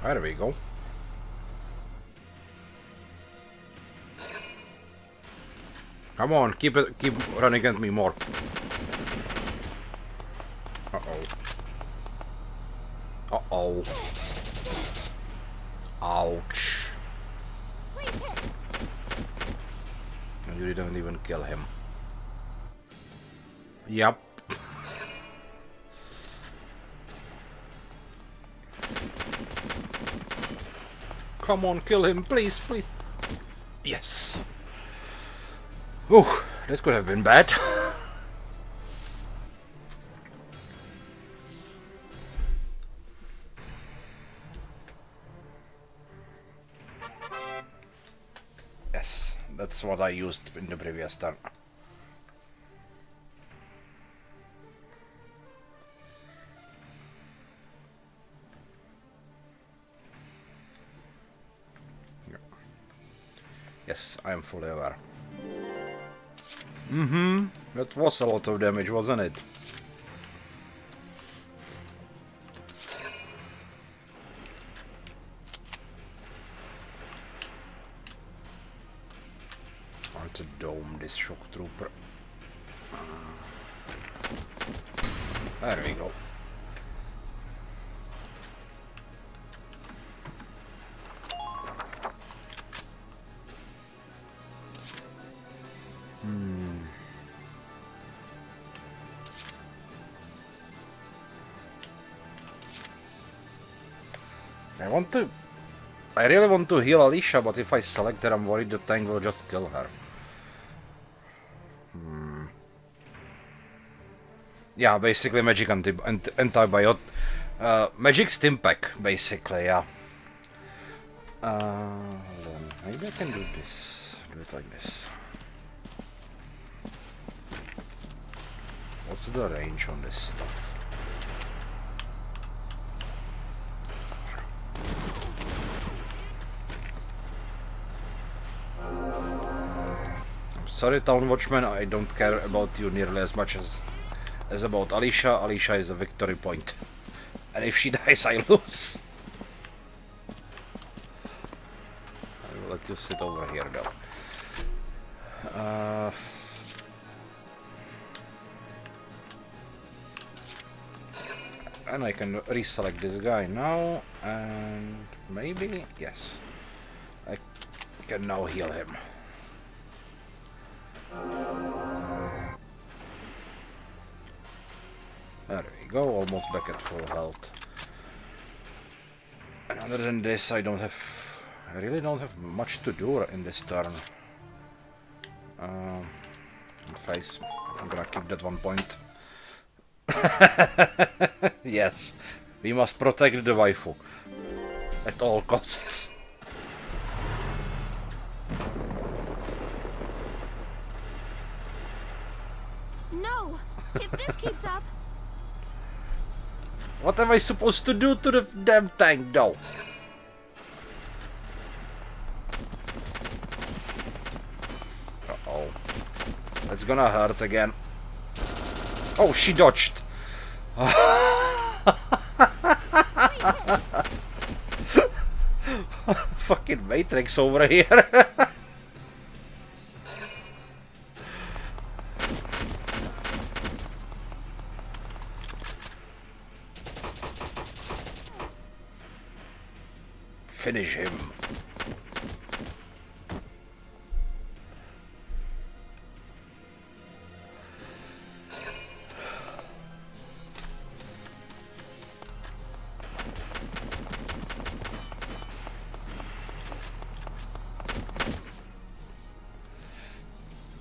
There we go. Come on, keep running at me more. Uh-oh. Uh-oh. Ouch. And you didn't even kill him. Yep. Come on, kill him, please, please. Yes. Oh, that could have been bad. Yes, that's what I used in the previous turn. Yes, I am fully aware. That was a lot of damage, wasn't it? Hard to dome this shock trooper. There we go. I really want to heal Alicia, but if I select her, I'm worried the tank will just kill her. Yeah, basically magic antibiotic, magic stim pack, basically, yeah. Hold on. Maybe I can do this. Do it like this. What's the range on this stuff? Sorry, Town Watchman, I don't care about you nearly as much as about Alicia. Alicia is a victory point. And if she dies, I lose. to sit over here though. And I can reselect this guy now, and maybe, yes, I can now heal him. There we go, almost back at full health. And other than this, I really don't have much to do in this turn. Face, I'm gonna keep that 1 point. Yes, we must protect the waifu at all costs. No! If this keeps up... What am I supposed to do to the damn tank though? Uh-oh. It's gonna hurt again. Oh, she dodged. Fucking Matrix over here. Finish him.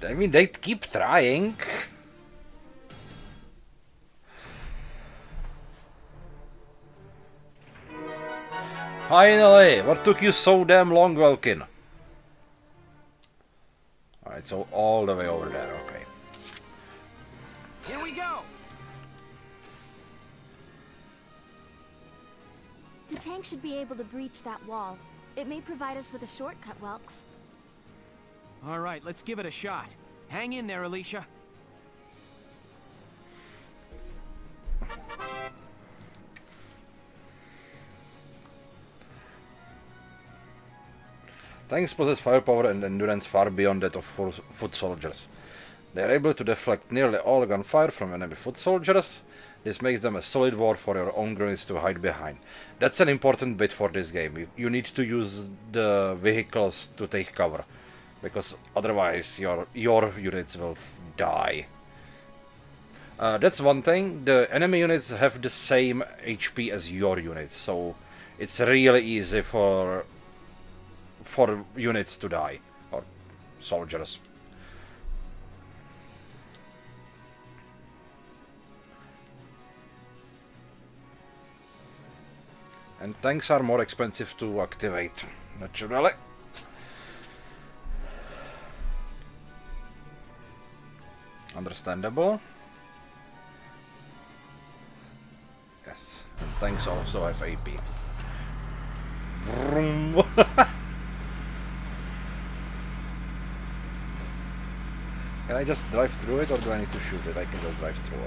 I mean, they keep trying. Finally! What took you so damn long, Welkin? Alright, so all the way over there, okay. Here we go! The tank should be able to breach that wall. It may provide us with a shortcut, Welks. All right, let's give it a shot. Hang in there, Alicia. Tanks possess firepower and endurance far beyond that of foot soldiers. They are able to deflect nearly all gunfire from enemy foot soldiers. This makes them a solid wall for your own units to hide behind. That's an important bit for this game. You need to use the vehicles to take cover, because otherwise your units will die. That's one thing. The enemy units have the same HP as your units, so it's really easy for units to die, or soldiers. And tanks are more expensive to activate, naturally. Understandable. Yes, and tanks also have AP. Vroom. Can I just drive through it, or do I need to shoot it? I can just drive through,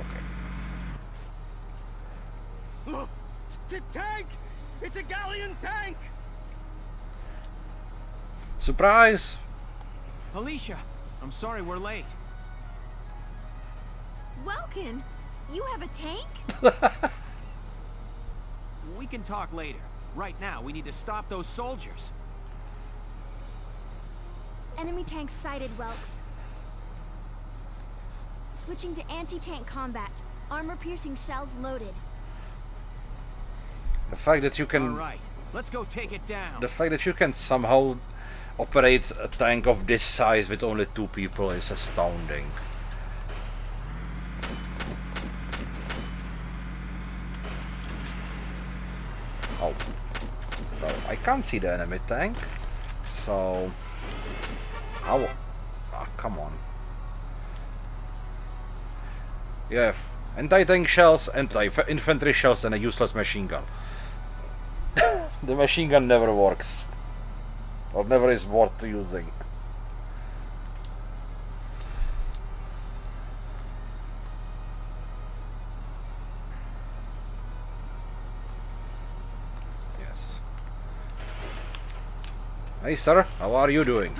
okay. It's a tank! It's a Galian tank! Surprise! Alicia, I'm sorry we're late. Welkin, you have a tank? We can talk later. Right now, we need to stop those soldiers. Enemy tank sighted, Welks. Switching to anti-tank combat. Armor-piercing shells loaded. The fact that you can... Alright, let's go take it down. The fact that you can somehow operate a tank of this size with only 2 people is astounding. Oh. Well, I can't see the enemy tank. So... How... Ah, come on. You have anti-tank shells, anti-infantry shells, and a useless machine gun. The machine gun never works. Or never is worth using. Yes. Hey sir, how are you doing?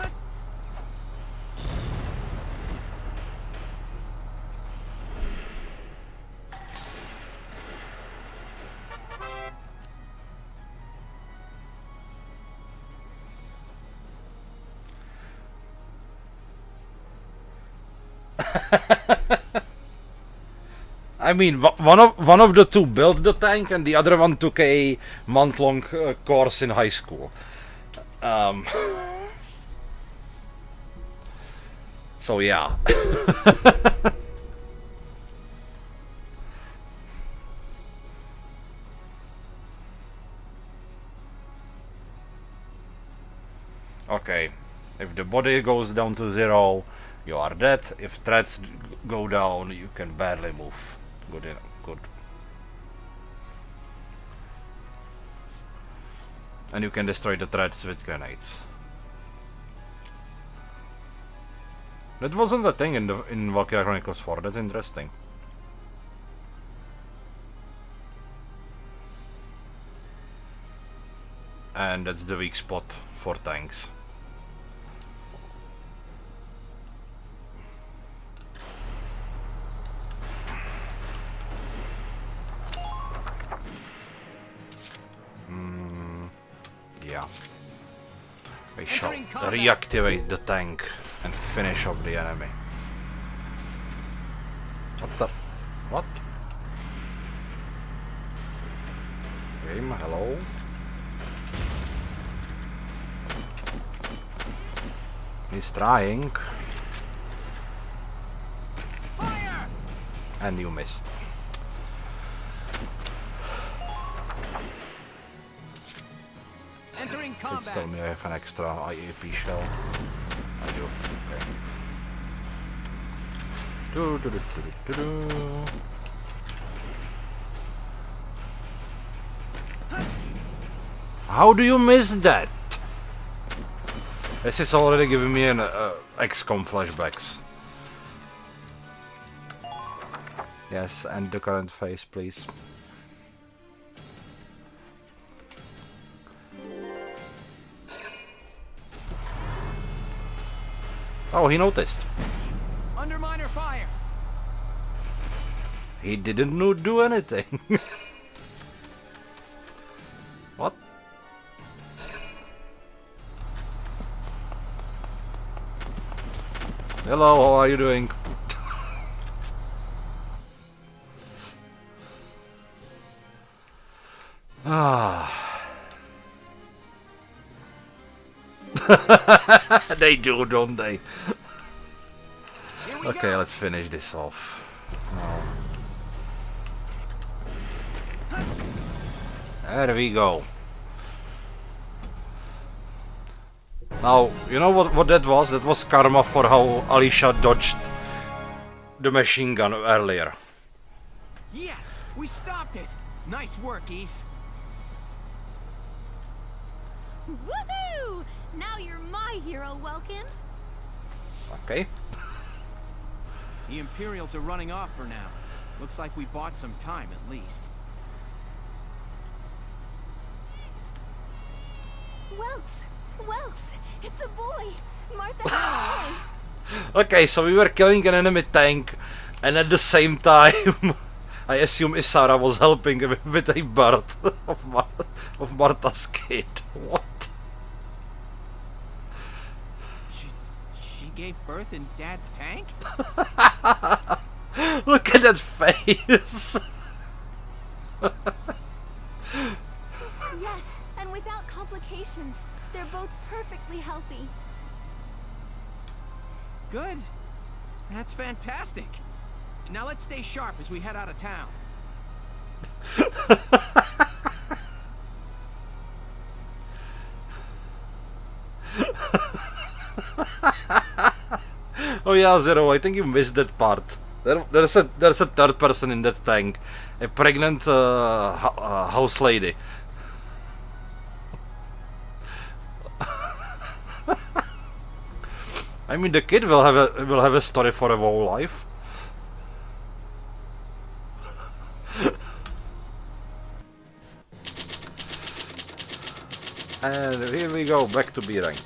I mean, one of the two built the tank, and the other one took a month-long course in high school. So yeah. Okay, if the body goes down to 0, you are dead. If threats go down, you can barely move. Good enough. Good. And you can destroy the threats with grenades. That wasn't a thing in Valkyria Chronicles 4. That's interesting. And that's the weak spot for tanks. Yeah. I shall reactivate the tank and finish off the enemy. What the? What? Game, hello? He's trying. Fire! And you missed. Entering Please combat. tell me I have an extra IAP shell. I do. Okay. How do you miss that? This is already giving me an XCOM flashbacks. Yes, and the current phase, please. Oh, he noticed. Under minor fire. He didn't do anything. What? Hello, how are you doing? Ah. They do, don't they? Okay, let's finish this off. There we go. Now, you know what that was? That was karma for how Alicia dodged the machine gun earlier. Yes, we stopped it. Nice work, East. Woohoo! Now you're my hero, Welkin. Okay. The Imperials are running off for now. Looks like we bought some time at least. Welks, it's a boy. Martha had a boy. Okay, so we were killing an enemy tank, and at the same time, I assume Isara was helping with a birth of Martha's kid. What? She gave birth in Dad's tank? Look at that face! Yes, and without complications. They're both perfectly healthy. Good. That's fantastic. Now let's stay sharp as we head out of town. Oh yeah, Zero, I think you missed that part. There's a third person in that tank. A pregnant house lady. I mean, the kid will have a story for a whole life. And here we go, back to B rank.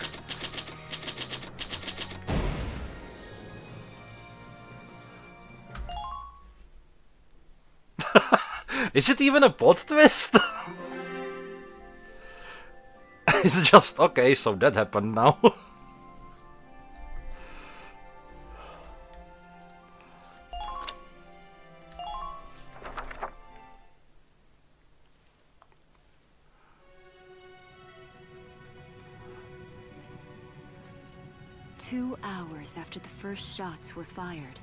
Is it even a plot twist? It's just, okay, so that happened now. 2 hours after the first shots were fired,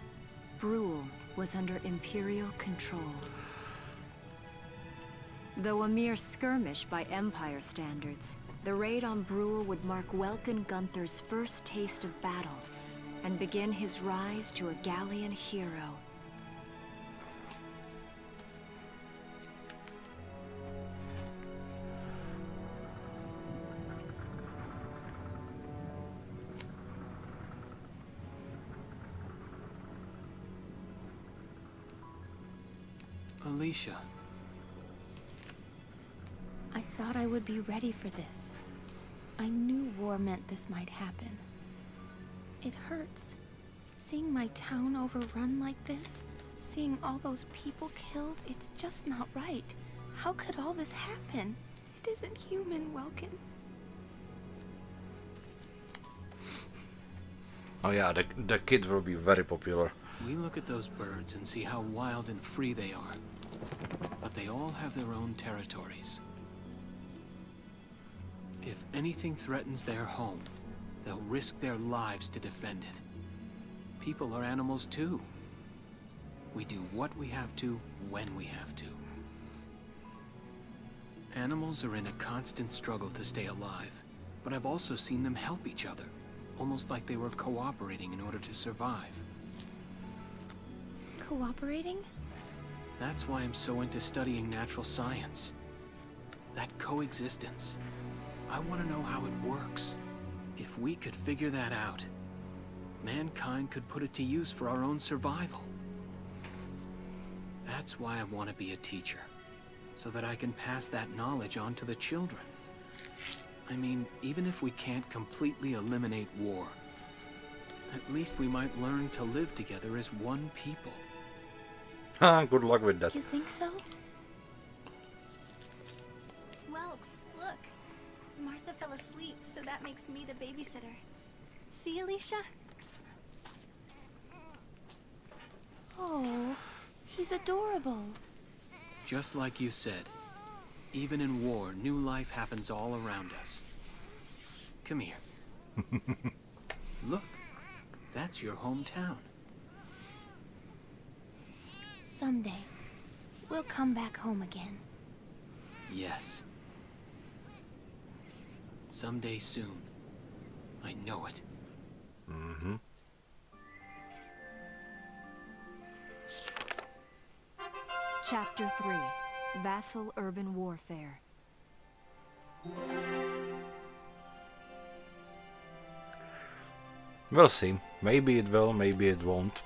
Brule was under Imperial control. Though a mere skirmish by Empire standards, the raid on Brule would mark Welkin Gunther's first taste of battle and begin his rise to a Galian hero. Alicia. I thought I would be ready for this. I knew war meant this might happen. It hurts. Seeing my town overrun like this, seeing all those people killed, it's just not right. How could all this happen? It isn't human, Welkin. Oh yeah, the kid will be very popular. We look at those birds and see how wild and free they are. But they all have their own territories. If anything threatens their home, they'll risk their lives to defend it. People are animals too. We do what we have to, when we have to. Animals are in a constant struggle to stay alive, but I've also seen them help each other, almost like they were cooperating in order to survive. Cooperating? That's why I'm so into studying natural science. That coexistence. I want to know how it works. If we could figure that out, mankind could put it to use for our own survival. That's why I want to be a teacher, so that I can pass that knowledge on to the children. I mean, even if we can't completely eliminate war, at least we might learn to live together as one people. Good luck with that. You think so? Welks, look. Martha fell asleep, so that makes me the babysitter. See, Alicia? Oh, he's adorable. Just like you said, even in war, new life happens all around us. Come here. Look, that's your hometown. Someday, we'll come back home again. Yes. Someday soon. I know it. Mm-hmm. Chapter 3. Vassal Urban Warfare. We'll see. Maybe it will, maybe it won't.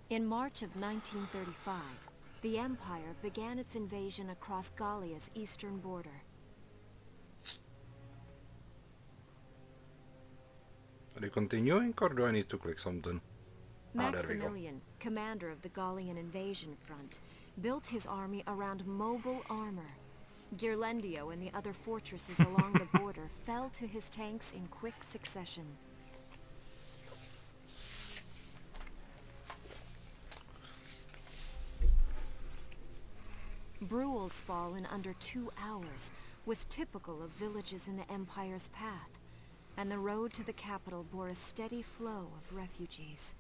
In March of 1935, the Empire began its invasion across Galia's eastern border. Are you continuing, or do I need to click something? There we go. Maximilian, commander of the Galian invasion front, built his army around mobile armor. Ghirlandaio and the other fortresses along the border fell to his tanks in quick succession. Brule's fall in under 2 hours was typical of villages in the Empire's path, and the road to the capital bore a steady flow of refugees.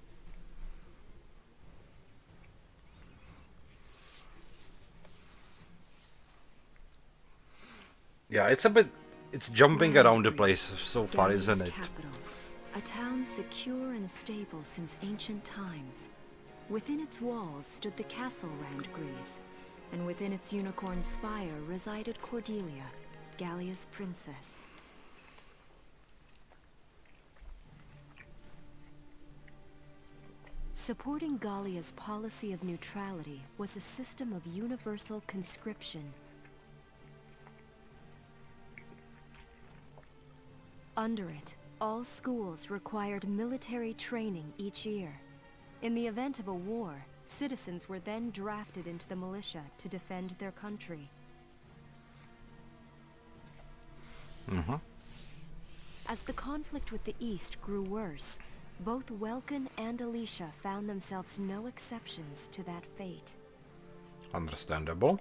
Yeah, it's jumping around the place so far, Galia's isn't it? capital, a town secure and stable since ancient times. Within its walls stood the castle Randgries, and within its unicorn spire resided Cordelia, Galia's princess. Supporting Galia's policy of neutrality was a system of universal conscription. Under it, all schools required military training each year. In the event of a war, citizens were then drafted into the militia to defend their country. As the conflict with the East grew worse, both Welkin and Alicia found themselves no exceptions to that fate. Understandable.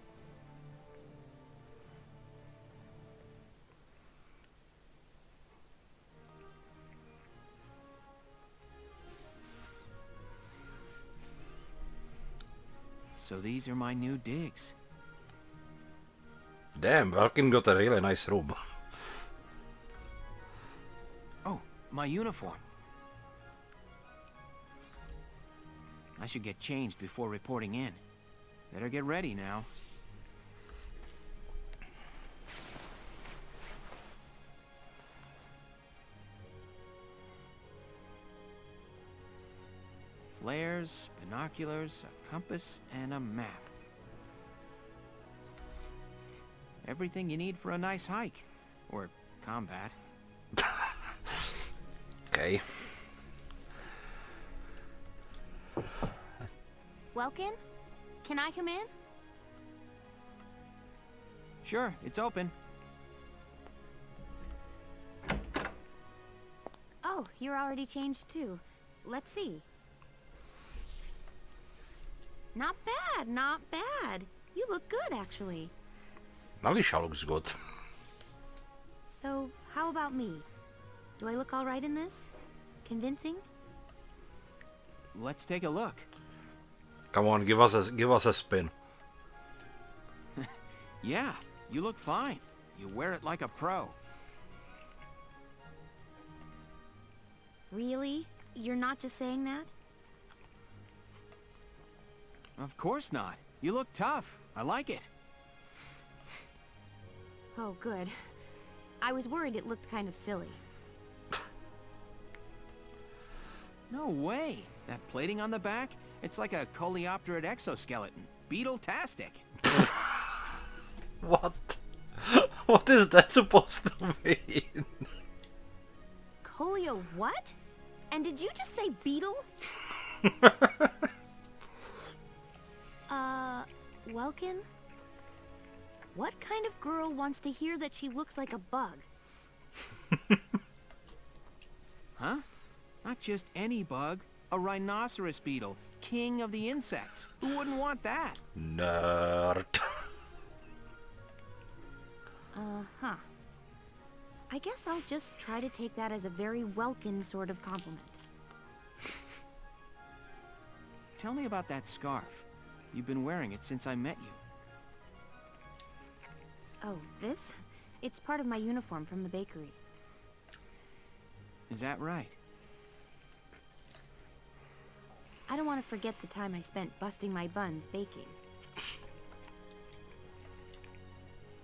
So these are my new digs. Damn, Welkin got a really nice room. Oh, my uniform. I should get changed before reporting in. Better get ready now. Flares, binoculars, a compass, and a map. Everything you need for a nice hike. Or combat. Okay. Welkin? Can I come in? Sure, it's open. Oh, you're already changed too. Let's see. Not bad, not bad. You look good, actually. Alicia looks good. So, how about me? Do I look all right in this? Convincing? Let's take a look. Come on, give us a spin. Yeah, you look fine. You wear it like a pro. Really? You're not just saying that? Of course not. You look tough. I like it. Oh, good. I was worried it looked kind of silly. No way. That plating on the back? It's like a coleopterate exoskeleton. Beetle-tastic. What? What is that supposed to mean? Colio what? And did you just say beetle? Welkin? What kind of girl wants to hear that she looks like a bug? Huh? Not just any bug. A rhinoceros beetle. King of the insects. Who wouldn't want that? Nerd. Uh-huh. I guess I'll just try to take that as a very Welkin sort of compliment. Tell me about that scarf. You've been wearing it since I met you. Oh, this? It's part of my uniform from the bakery. Is that right? I don't want to forget the time I spent busting my buns baking.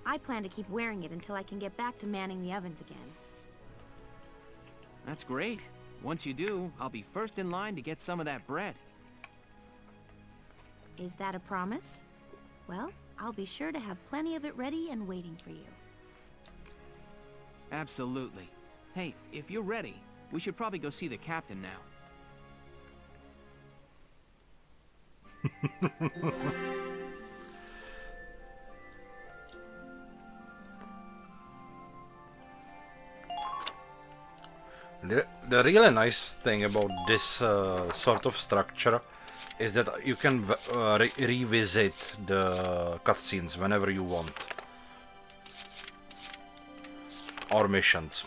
I plan to keep wearing it until I can get back to manning the ovens again. That's great. Once you do, I'll be first in line to get some of that bread. Is that a promise? Well, I'll be sure to have plenty of it ready and waiting for you. Absolutely. Hey, if you're ready, we should probably go see the captain now. The really nice thing about this sort of structure is that you can revisit the cutscenes whenever you want. Or missions.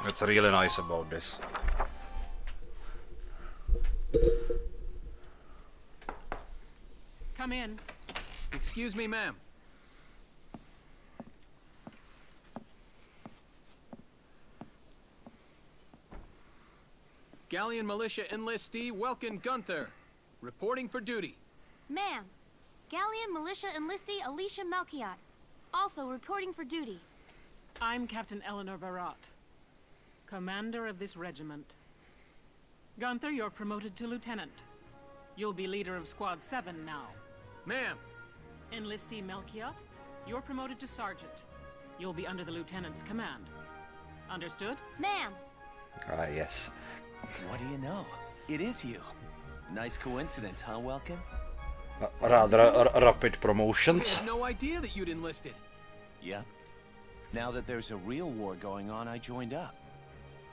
That's really nice about this. Come in. Excuse me, ma'am. Gallian militia enlistee Welkin Gunther, reporting for duty. Ma'am, Gallian militia enlistee Alicia Melchiot, also reporting for duty. I'm Captain Eleanor Varrot, commander of this regiment. Gunther, you're promoted to lieutenant. You'll be leader of Squad 7 now. Ma'am. Enlistee Melchiot, you're promoted to sergeant. You'll be under the lieutenant's command. Understood? Ma'am! Ah, yes. What do you know? It is you. Nice coincidence, huh, Welkin? Rather rapid promotions. I had no idea that you'd enlisted. Yep. Now that there's a real war going on, I joined up.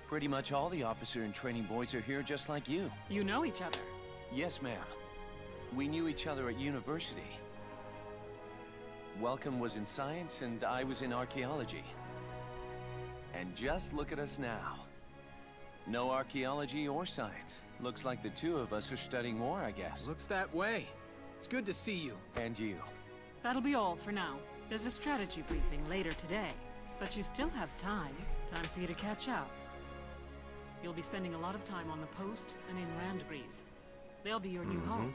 Pretty much all the officer and training boys are here just like you. You know each other? Yes, ma'am. We knew each other at university. Welcome was in science and I was in archaeology. And just look at us now. No archaeology or science. Looks like the two of us are studying war, I guess. Looks that way. It's good to see you. And you. That'll be all for now. There's a strategy briefing later today. But you still have time. Time for you to catch up. You'll be spending a lot of time on the post and in Randgreaves. They'll be your new home.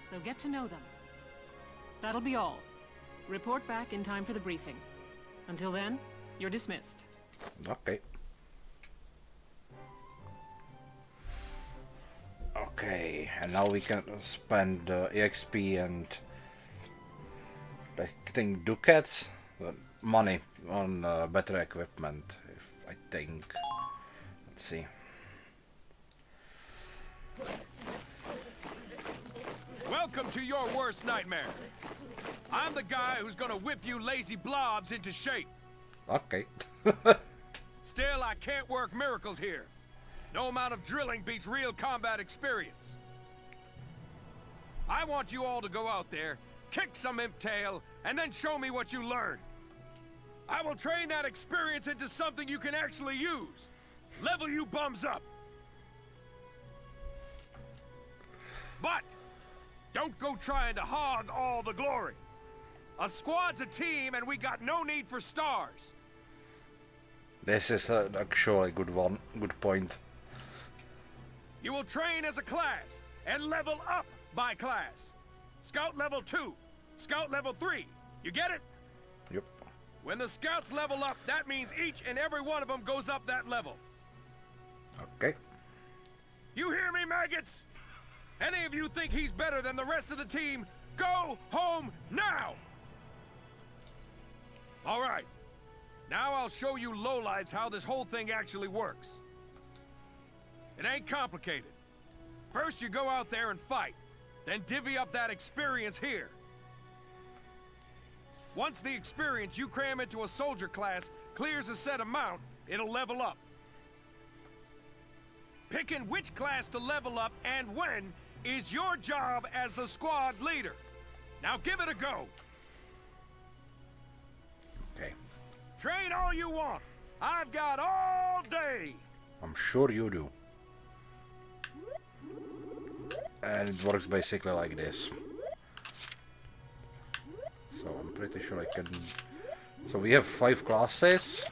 So get to know them. That'll be all. Report back in time for the briefing. Until then, you're dismissed. Okay. Okay, and now we can spend EXP and I think ducats, money on better equipment. If I think, let's see. Welcome to your worst nightmare. I'm the guy who's gonna whip you lazy blobs into shape. Okay. Still, I can't work miracles here. No amount of drilling beats real combat experience. I want you all to go out there, kick some imp tail, and then show me what you learned. I will train that experience into something you can actually use. Level you bums up. But don't go trying to hog all the glory. A squad's a team, and we got no need for stars. This is actually a good point. You will train as a class and level up by class. Scout level 2, Scout level 3. You get it? Yep. When the scouts level up, that means each and every one of them goes up that level. Okay. You hear me, maggots? Any of you think he's better than the rest of the team, go home now! All right. Now I'll show you lowlives how this whole thing actually works. It ain't complicated. First you go out there and fight, then divvy up that experience here. Once the experience you cram into a soldier class clears a set amount, it'll level up. Picking which class to level up and when is your job as the squad leader. Now give it a go. Okay. Train all you want. I've got all day. I'm sure you do. And it works basically like this. So I'm pretty sure I can... So we have 5 classes.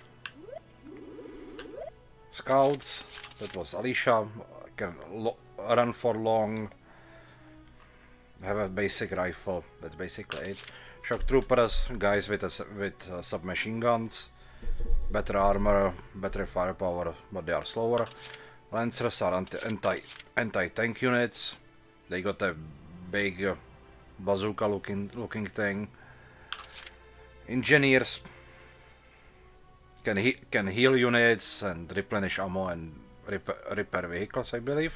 Scouts, that was Alicia. I can run for long. Have a basic rifle, that's basically it. Shock troopers, guys with submachine guns. Better armor, better firepower, but they are slower. Lancers are anti-tank units. They got a big bazooka looking thing. Engineers can heal units and replenish ammo and repair vehicles, I believe.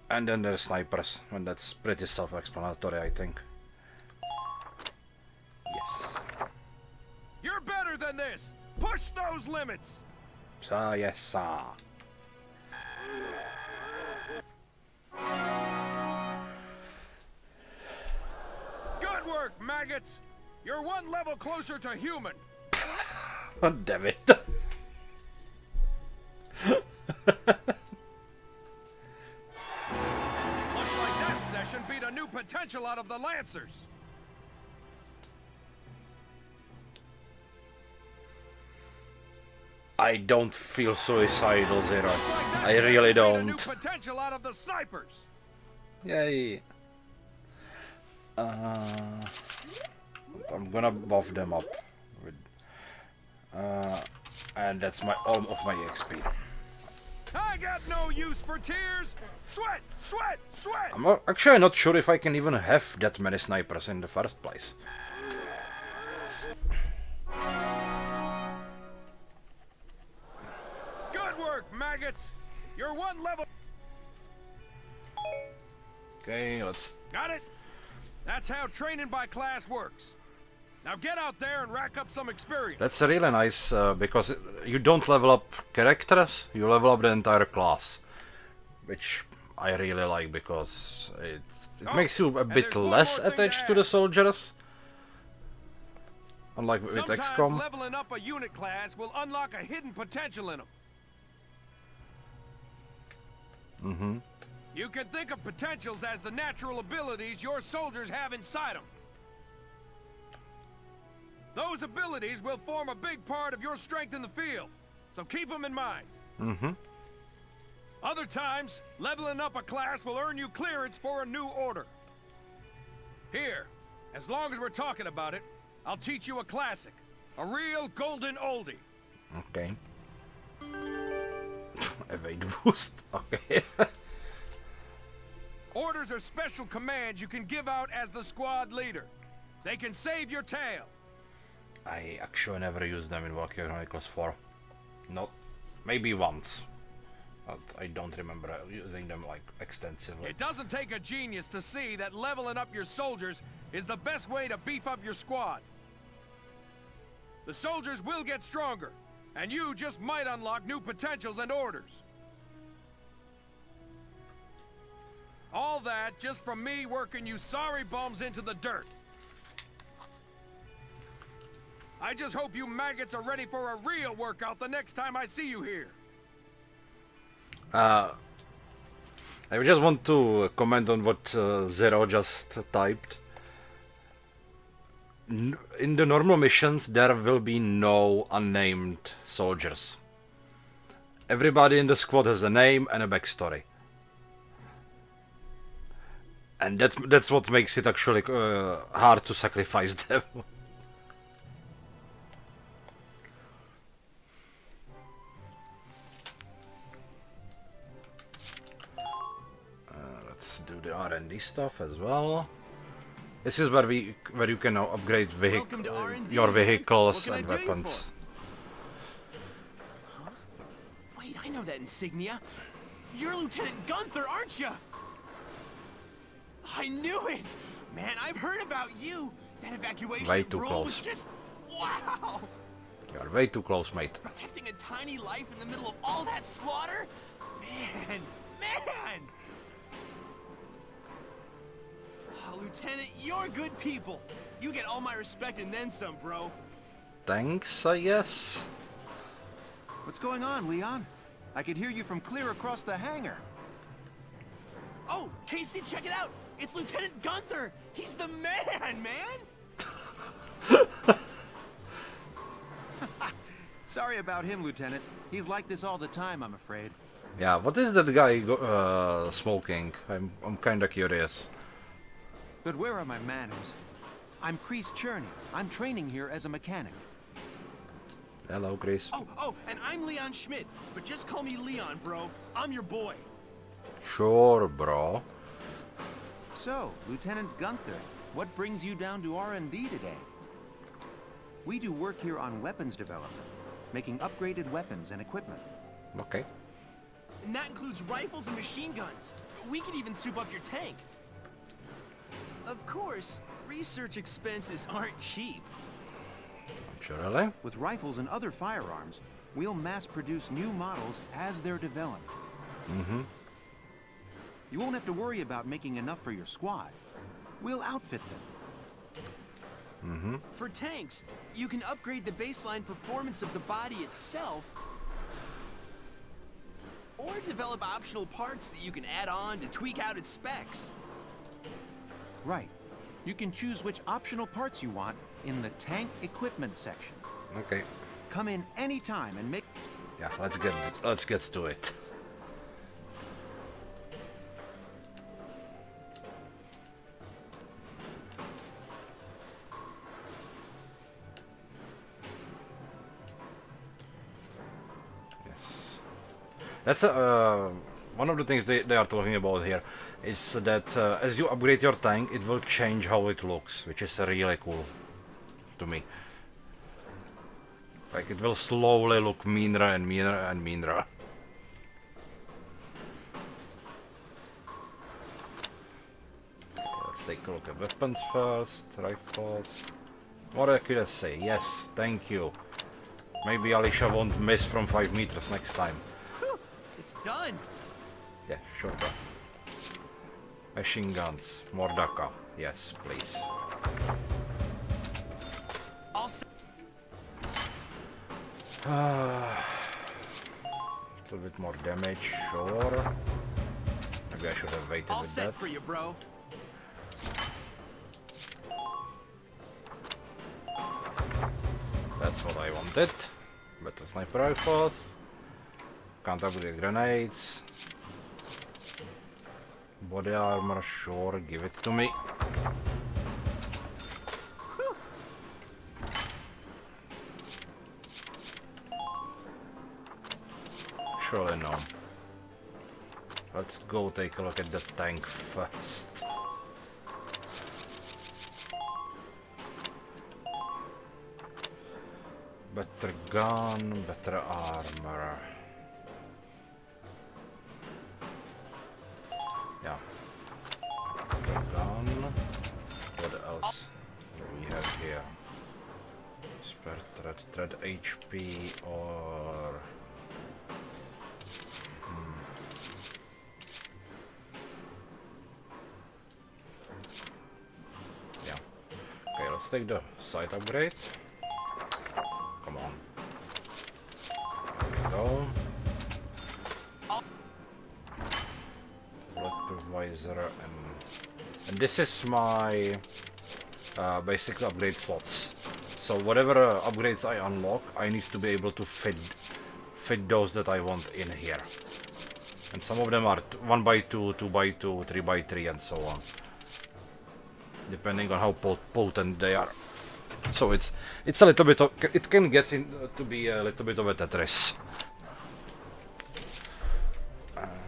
And then there's snipers, and that's pretty self-explanatory, I think. Yes. You're better than this. Push those limits. Yes, sir. Good work, maggots. You're one level closer to human. Oh, damn it. Looks like that session beat a new potential out of the Lancers. I don't feel suicidal, Zero. Like I really don't. A new potential out of the snipers. Yay. I'm gonna buff them up with, and that's all of my XP. I got no use for tears. Sweat, sweat, sweat. Actually not sure if I can even have that many snipers in the first place. Good work, maggots. You're one level. Okay, let's... Got it? That's how training by class works. Now get out there and rack up some experience. That's really nice, because you don't level up characters, you level up the entire class. Which I really like, because it makes you a bit less attached to the soldiers. Unlike with Sometimes XCOM. leveling up a unit class will unlock a hidden potential in them. Mm-hmm. You can think of potentials as the natural abilities your soldiers have inside them. Those abilities will form a big part of your strength in the field, so keep them in mind. Mm-hmm. Other times, leveling up a class will earn you clearance for a new order. Here, as long as we're talking about it, I'll teach you a classic. A real golden oldie. Okay. Evade boost. Okay. Orders are special commands you can give out as the squad leader. They can save your tail. I actually never used them in Valkyrie Chronicles 4. Not... maybe once. But I don't remember using them like extensively. It doesn't take a genius to see that leveling up your soldiers is the best way to beef up your squad. The soldiers will get stronger, and you just might unlock new potentials and orders. All that just from me working you sorry bums into the dirt. I just hope you maggots are ready for a real workout the next time I see you here. I just want to comment on what Zero just typed. In the normal missions, there will be no unnamed soldiers. Everybody in the squad has a name and a backstory. And that's what makes it actually hard to sacrifice them. Let's do the R&D stuff as well. This is where you can now upgrade your vehicles and weapons. Huh? Wait, I know that insignia. You're Lieutenant Gunther, aren't you? I knew it! Man, I've heard about you! That evacuation Way too rule close. was just... wow! You are way too close, mate. Protecting a tiny life in the middle of all that slaughter? Man! Man! Oh, Lieutenant, you're good people. You get all my respect and then some, bro. Thanks, I guess. What's going on, Leon? I could hear you from clear across the hangar. Oh, Casey, check it out! It's Lieutenant Gunther! He's the man, man! Sorry about him, Lieutenant. He's like this all the time, I'm afraid. Yeah, what is that guy smoking? I'm kinda curious. But where are my manners? I'm Chris Cherney. I'm training here as a mechanic. Hello, Chris. Oh, and I'm Leon Schmidt, but just call me Leon, bro. I'm your boy. Sure, bro. So, Lieutenant Gunther, what brings you down to R&D today? We do work here on weapons development, making upgraded weapons and equipment. Okay. And that includes rifles and machine guns. We can even soup up your tank. Of course, research expenses aren't cheap. Surely. With rifles and other firearms, we'll mass-produce new models as they're developed. Mm-hmm. You won't have to worry about making enough for your squad. We'll outfit them. Mm-hmm. For tanks, you can upgrade the baseline performance of the body itself, or develop optional parts that you can add on to tweak out its specs. Right. You can choose which optional parts you want in the tank equipment section. Okay. Come in anytime and make... Yeah, let's get to it. That's one of the things they are talking about here, is that as you upgrade your tank, it will change how it looks, which is really cool to me. Like, it will slowly look meaner and meaner and meaner. Let's take a look at weapons first, rifles. What could I say? Yes, thank you. Maybe Alicia won't miss from 5 meters next time. It's done. Yeah, sure. Machine guns, Mordaka. Yes, please. A little bit more damage, sure. Maybe I should have waited with that. For you, bro. That's what I wanted. Better sniper rifles. Can't upgrade grenades. Body armor, sure, give it to me. Surely no. Let's go take a look at the tank first. Better gun, better armor. Yeah. Better gun. What else do we have here? Spare thread HP or... Yeah. Okay, let's take the sight upgrade. Come on. There we go. Bulletproof visor and this is my basic upgrade slots. So whatever upgrades I unlock, I need to be able to fit those that I want in here. And some of them are 1x2, 2x2, 3x3 and so on. Depending on how potent they are. So it's a little bit of, it can get to be a little bit of a Tetris.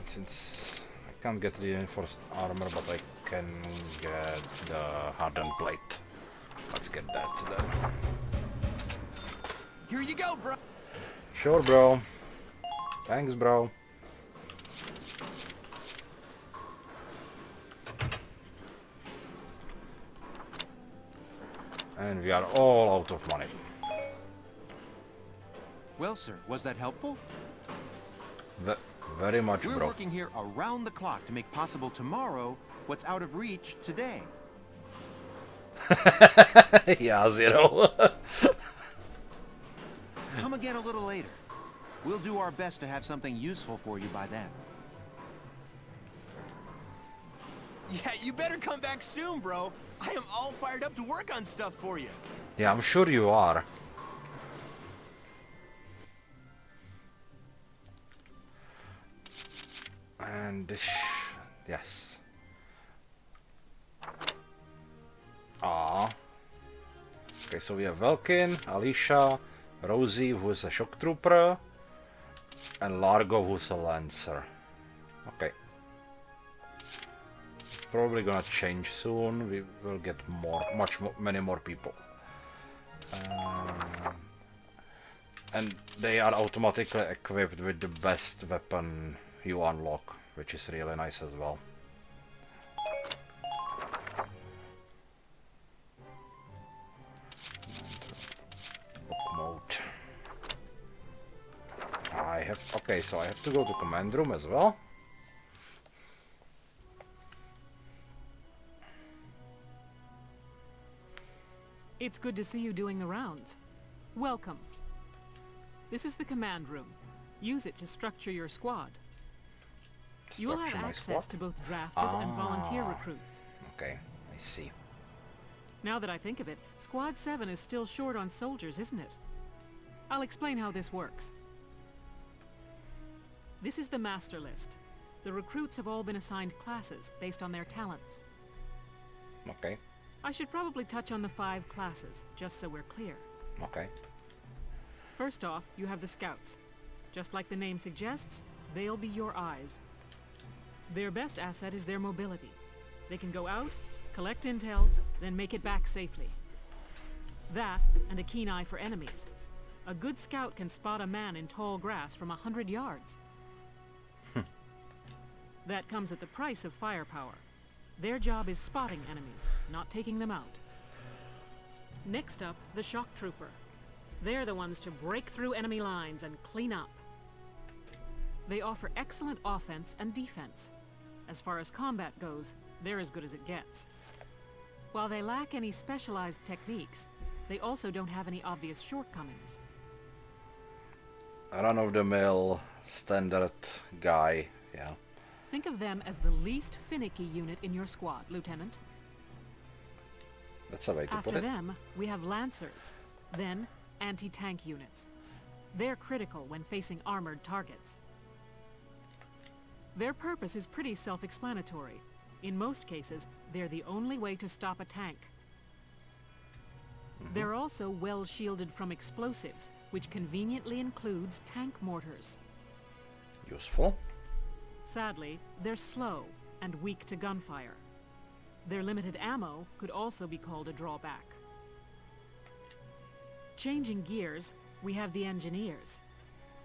Since I can't get the reinforced armor, but I can get the hardened plate. Let's get that then. Here you go, bro. Sure, bro. Thanks, bro. And we are all out of money. Well, sir, was that helpful? Very much, We're bro. working here around the clock to make possible tomorrow what's out of reach today. Yeah, Zero. Come again a little later. We'll do our best to have something useful for you by then. Yeah, you better come back soon, bro. I am all fired up to work on stuff for you. Yeah, I'm sure you are. And this, yes. Ah. Okay, so we have Velkin, Alicia, Rosie, who is a shock trooper, and Largo, who's a lancer. Okay. It's probably gonna change soon. We will get many more people. And they are automatically equipped with the best weapon you unlock, which is really nice as well. Book mode. I have, okay, so I have to go to command room as well. It's good to see you doing the rounds. Welcome. This is the command room. Use it to structure your squad. You will have access to both drafted and volunteer recruits. Okay, I see. Now that I think of it, Squad 7 is still short on soldiers, isn't it? I'll explain how this works. This is the master list. The recruits have all been assigned classes based on their talents. Okay. I should probably touch on the 5 classes, just so we're clear. Okay. First off, you have the scouts. Just like the name suggests, They'll be your eyes. Their best asset is their mobility. They can go out, collect intel, then make it back safely. That, and a keen eye for enemies. A good scout can spot a man in tall grass from 100 yards. That comes at the price of firepower. Their job is spotting enemies, not taking them out. Next up, the shock trooper. They're the ones to break through enemy lines and clean up. They offer excellent offense and defense. As far as combat goes, they're as good as it gets. While they lack any specialized techniques, they also don't have any obvious shortcomings. A run-of-the-mill standard guy, yeah. Think of them as the least finicky unit in your squad, Lieutenant. That's a way to put After it. them, we have Lancers, then anti-tank units. They're critical when facing armored targets. Their purpose is pretty self-explanatory. In most cases, they're the only way to stop a tank. They're also well shielded from explosives, which conveniently includes tank mortars. Useful. Sadly, they're slow and weak to gunfire. Their limited ammo could also be called a drawback. Changing gears, we have the engineers.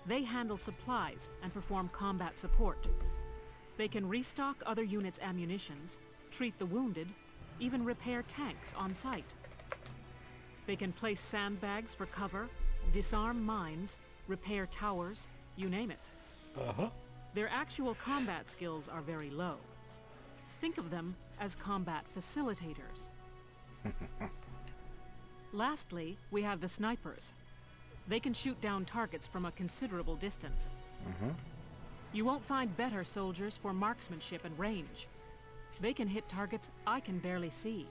They handle supplies and perform combat support. They can restock other units' ammunitions, treat the wounded, even repair tanks on site. They can place sandbags for cover, disarm mines, repair towers, you name it. Their actual combat skills are very low. Think of them as combat facilitators. Lastly, we have the snipers. They can shoot down targets from a considerable distance. You won't find better soldiers for marksmanship and range. They can hit targets I can barely see.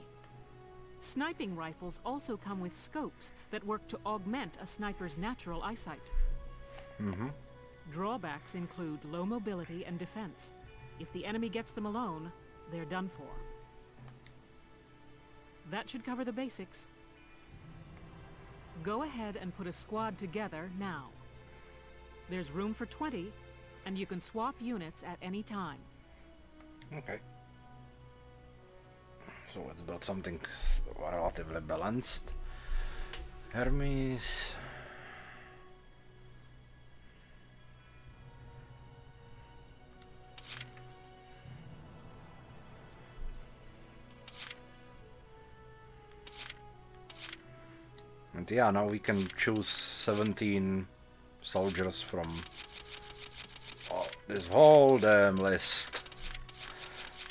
Sniping rifles also come with scopes that work to augment a sniper's natural eyesight. Drawbacks include low mobility and defense. If the enemy gets them alone, they're done for. That should cover the basics. Go ahead and put a squad together now. There's room for 20, and you can swap units at any time. Okay. So let's build something relatively balanced. Hermes. And yeah, now we can choose 17 soldiers from this whole damn list.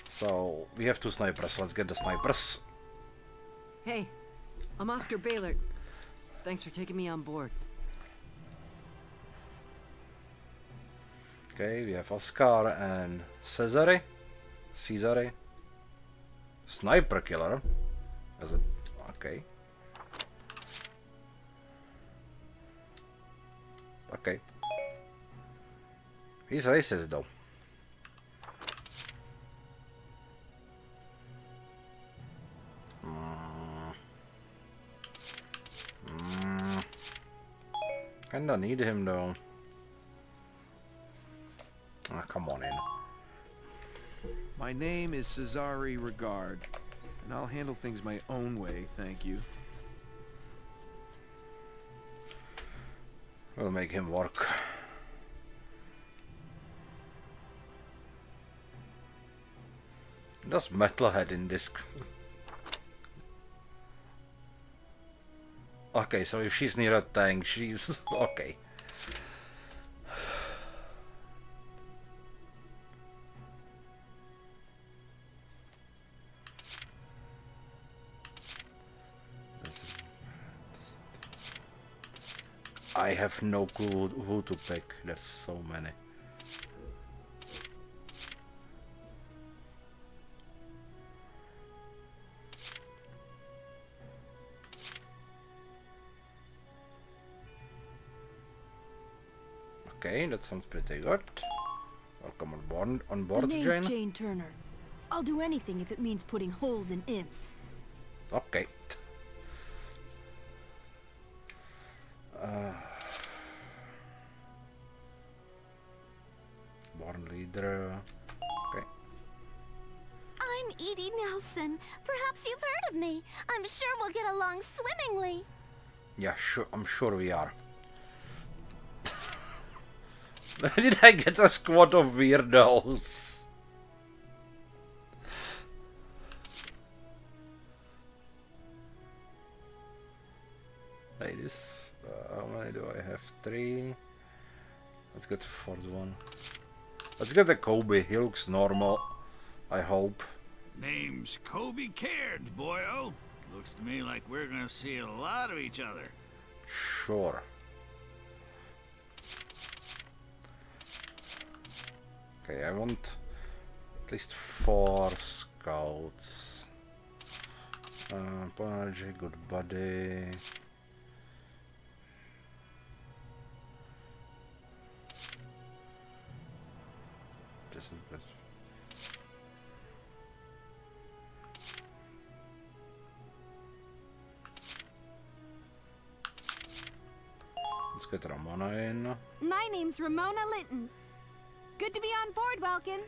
So we have 2 snipers. Let's get the snipers. Hey, I'm Oscar Baylor. Thanks for taking me on board. Okay, we have Oscar and Cesare. Sniper killer. Is it? Okay. Okay. He's racist though. Kinda need him though. Ah, come on in. My name is Cesare Regard, and I'll handle things my own way, thank you. We'll make him work. Does Metalhead in this? Okay, so if she's near a tank, she's okay. I have no clue who to pick. There's so many. Okay, that sounds pretty good. Welcome on board, the name's Jane. Jane Turner. I'll do anything if it means putting holes in imps. Okay. leader. Okay. I'm Edie Nelson. Perhaps you've heard of me. I'm sure we'll get along swimmingly. Yeah, sure. I'm sure we are. Where did I get a squad of weirdos? Ladies, how many do I have? 3. Let's get the 4th one. Let's get the Kobe. He looks normal. I hope. Name's Kobe Caird, boyo. Looks to me like we're gonna see a lot of each other. Sure. Okay, I want at least 4 scouts. Energy, good body. This is best. Let's get Ramona in. My name's Ramona Linton. Good to be on board, Welkin.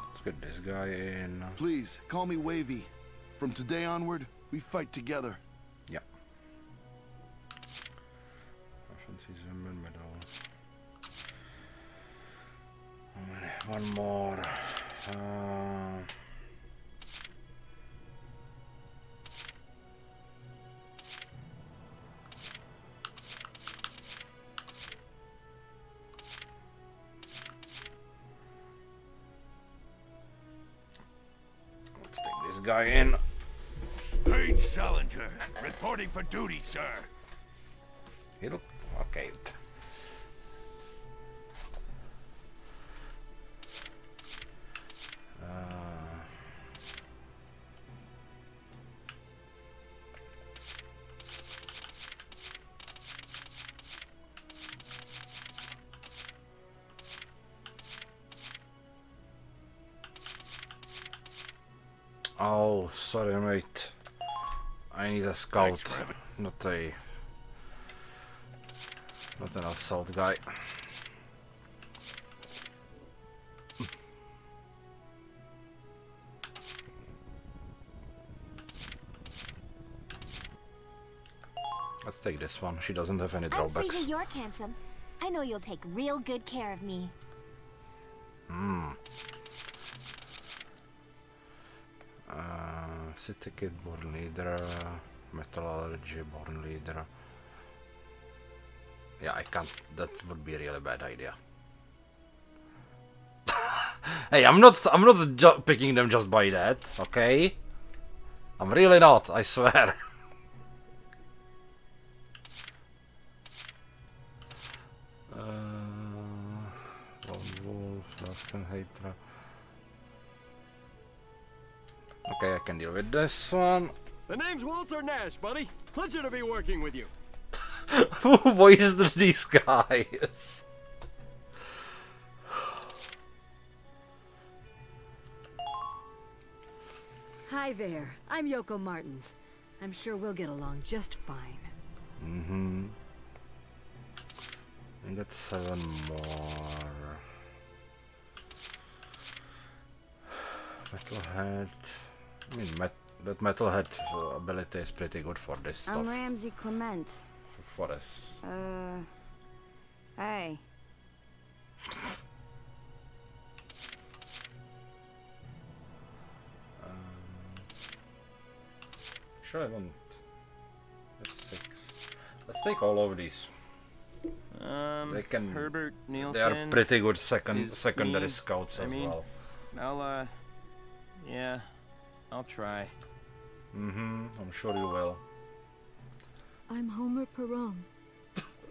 Let's get this guy in. Please, call me Wavy. From today onward, we fight together. Yeah. Medal. One more. Let's take this guy in. Page Salinger, reporting for duty, sir. He look okay. Oh, sorry, mate. I need a scout, not an assault guy. Let's take this one. She doesn't have any I'm drawbacks. Frida York, handsome. I know you'll take real good care of me. City Kid, born leader, metal allergy, born leader. Yeah, I can't. That would be a really bad idea. Hey, I'm not picking them just by that, okay? I'm really not, I swear. Lone Wolf, Lofton, Hydra. Okay, I can deal with this one. The name's Walter Nash, buddy. Pleasure to be working with you. Who voiced these guys? Hi there. I'm Yoko Martins. I'm sure we'll get along just fine. Mm-hmm. I got 7 more. Metalhead. I mean, that Metalhead ability is pretty good for this stuff. I'm Ramsey Clement. For this. Hey. Sure, I want. That's 6. Let's take all of these. They can. Herbert Nielsen. They are pretty good secondary scouts as well. Yeah, I'll try. I'm sure you will. I'm Homer Perron,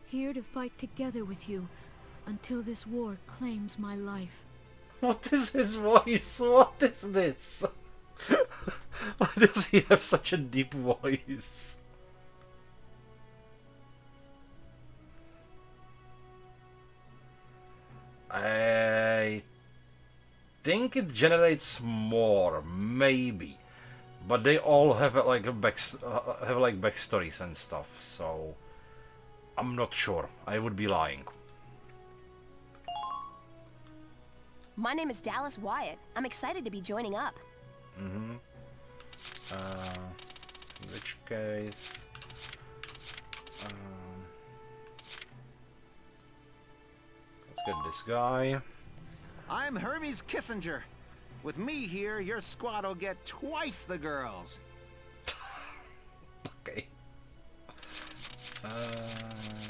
here to fight together with you until this war claims my life. What is his voice? What is this? Why does he have such a deep voice? I think it generates more, maybe. But they all have like a backstories and stuff, so I'm not sure. I would be lying. My name is Dallas Wyatt. I'm excited to be joining up. Mm-hmm. In which case... let's get this guy. I'm Hermes Kissinger. With me here, your squad will get twice the girls. Okay. Let's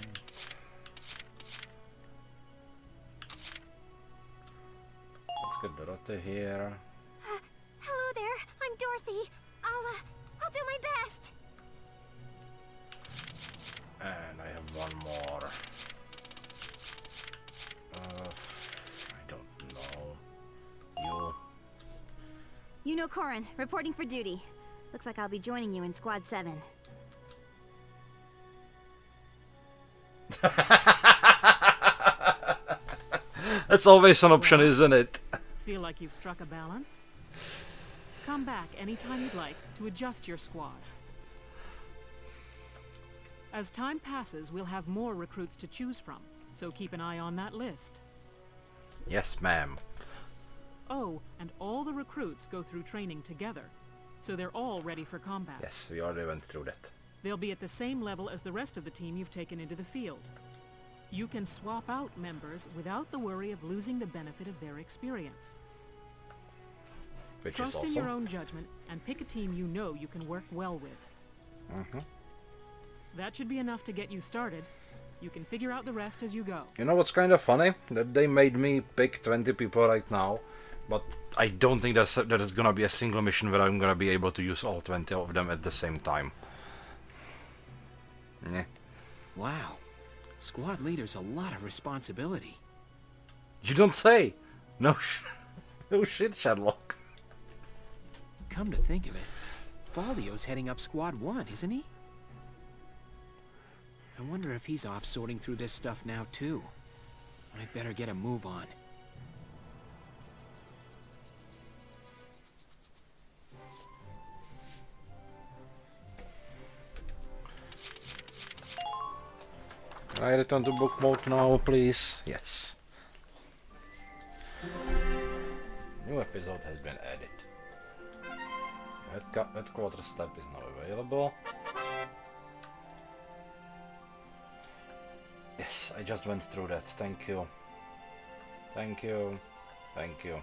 get Dorothy here. Hello there, I'm Dorothy. I'll do my best. And I have one more. I don't know. You. Yuno Korin, reporting for duty. Looks like I'll be joining you in Squad 7. That's always an option, isn't it? Feel like you've struck a balance? Come back anytime you'd like to adjust your squad. As time passes, we'll have more recruits to choose from, so keep an eye on that list. Yes, ma'am. Oh, and all the recruits go through training together, so they're all ready for combat. Yes, we already went through that. They'll be at the same level as the rest of the team you've taken into the field. You can swap out members without the worry of losing the benefit of their experience. Which Trust is in awesome. your own judgment and pick a team you know you can work well with. Mm-hmm. That should be enough to get you started. You can figure out the rest as you go. You know what's kind of funny? That they made me pick 20 people right now, but I don't think that it's gonna be a single mission where I'm gonna be able to use all 20 of them at the same time. Yeah. Wow. Squad leader's a lot of responsibility. You don't say! No no shit, Sherlock. Come to think of it, Faldio's heading up Squad 1, isn't he? I wonder if he's off sorting through this stuff now, too. I'd better get a move on. Can I return to book mode now, please? Yes. New episode has been added. Headquarters tab is now available. Yes, I just went through that. Thank you. Thank you. Thank you.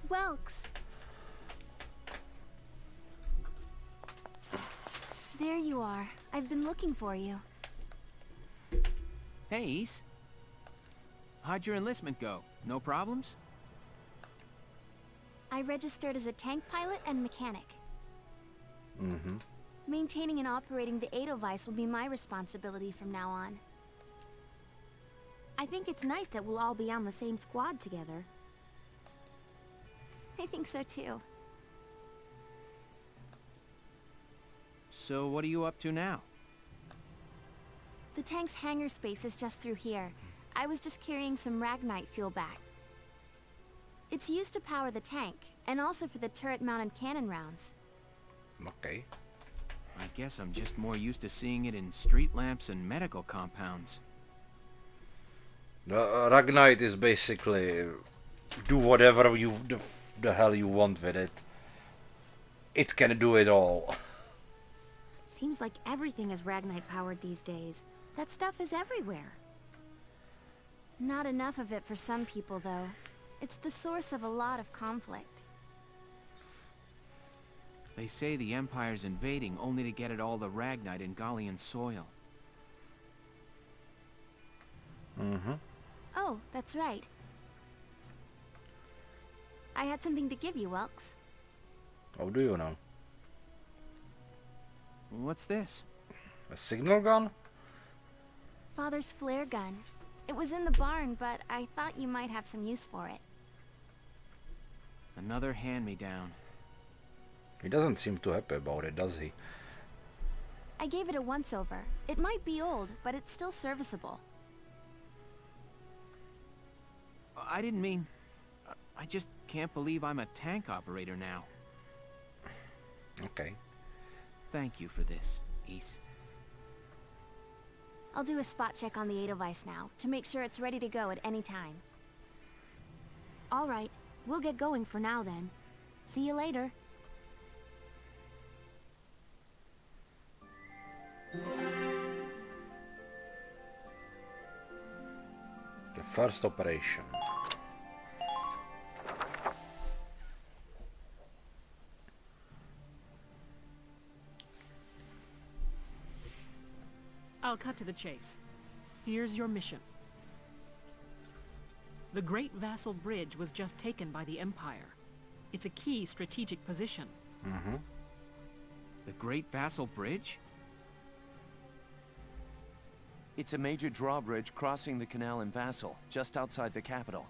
Welks. There you are. I've been looking for you. Hey, Ace. How'd your enlistment go? No problems? I registered as a tank pilot and mechanic. Mm-hmm. Maintaining and operating the Edelweiss will be my responsibility from now on. I think it's nice that we'll all be on the same squad together. I think so too. So what are you up to now? The tank's hangar space is just through here. I was just carrying some Ragnite fuel back. It's used to power the tank, and also for the turret-mounted cannon rounds. Okay. I guess I'm just more used to seeing it in street lamps and medical compounds. Ragnite is basically do whatever the hell you want with it. It can do it all. Seems like everything is Ragnite powered these days. That stuff is everywhere. Not enough of it for some people, though. It's the source of a lot of conflict. They say the Empire's invading only to get at all the Ragnite in Galian soil. Mm-hmm. Oh, that's right. I had something to give you, Welks. How do you know? What's this? A signal gun? Father's flare gun. It was in the barn, but I thought you might have some use for it. Another hand-me-down. He doesn't seem too happy about it, does he? I gave it a once-over. It might be old, but it's still serviceable. I didn't mean... I just can't believe I'm a tank operator now. Okay. Thank you for this, Ys. I'll do a spot check on the Edelweiss now, to make sure it's ready to go at any time. Alright, we'll get going for now then. See you later. The first operation. I'll cut to the chase. Here's your mission. The Great Vassal Bridge was just taken by the Empire. It's a key strategic position. Mm-hmm. The Great Vassal Bridge? It's a major drawbridge crossing the canal in Vassal, just outside the capital.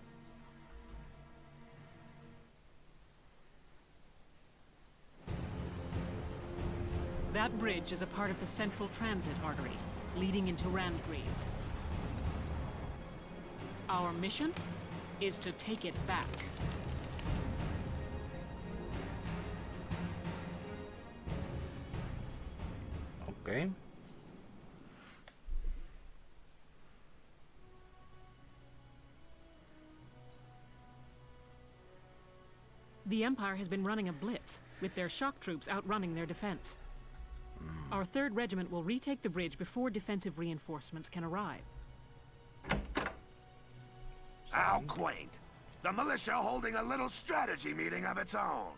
That bridge is a part of the central transit artery, leading into Randgrees. Our mission is to take it back. Okay. The Empire has been running a blitz, with their shock troops outrunning their defense. Our 3rd Regiment will retake the bridge before defensive reinforcements can arrive. How quaint. The militia holding a little strategy meeting of its own.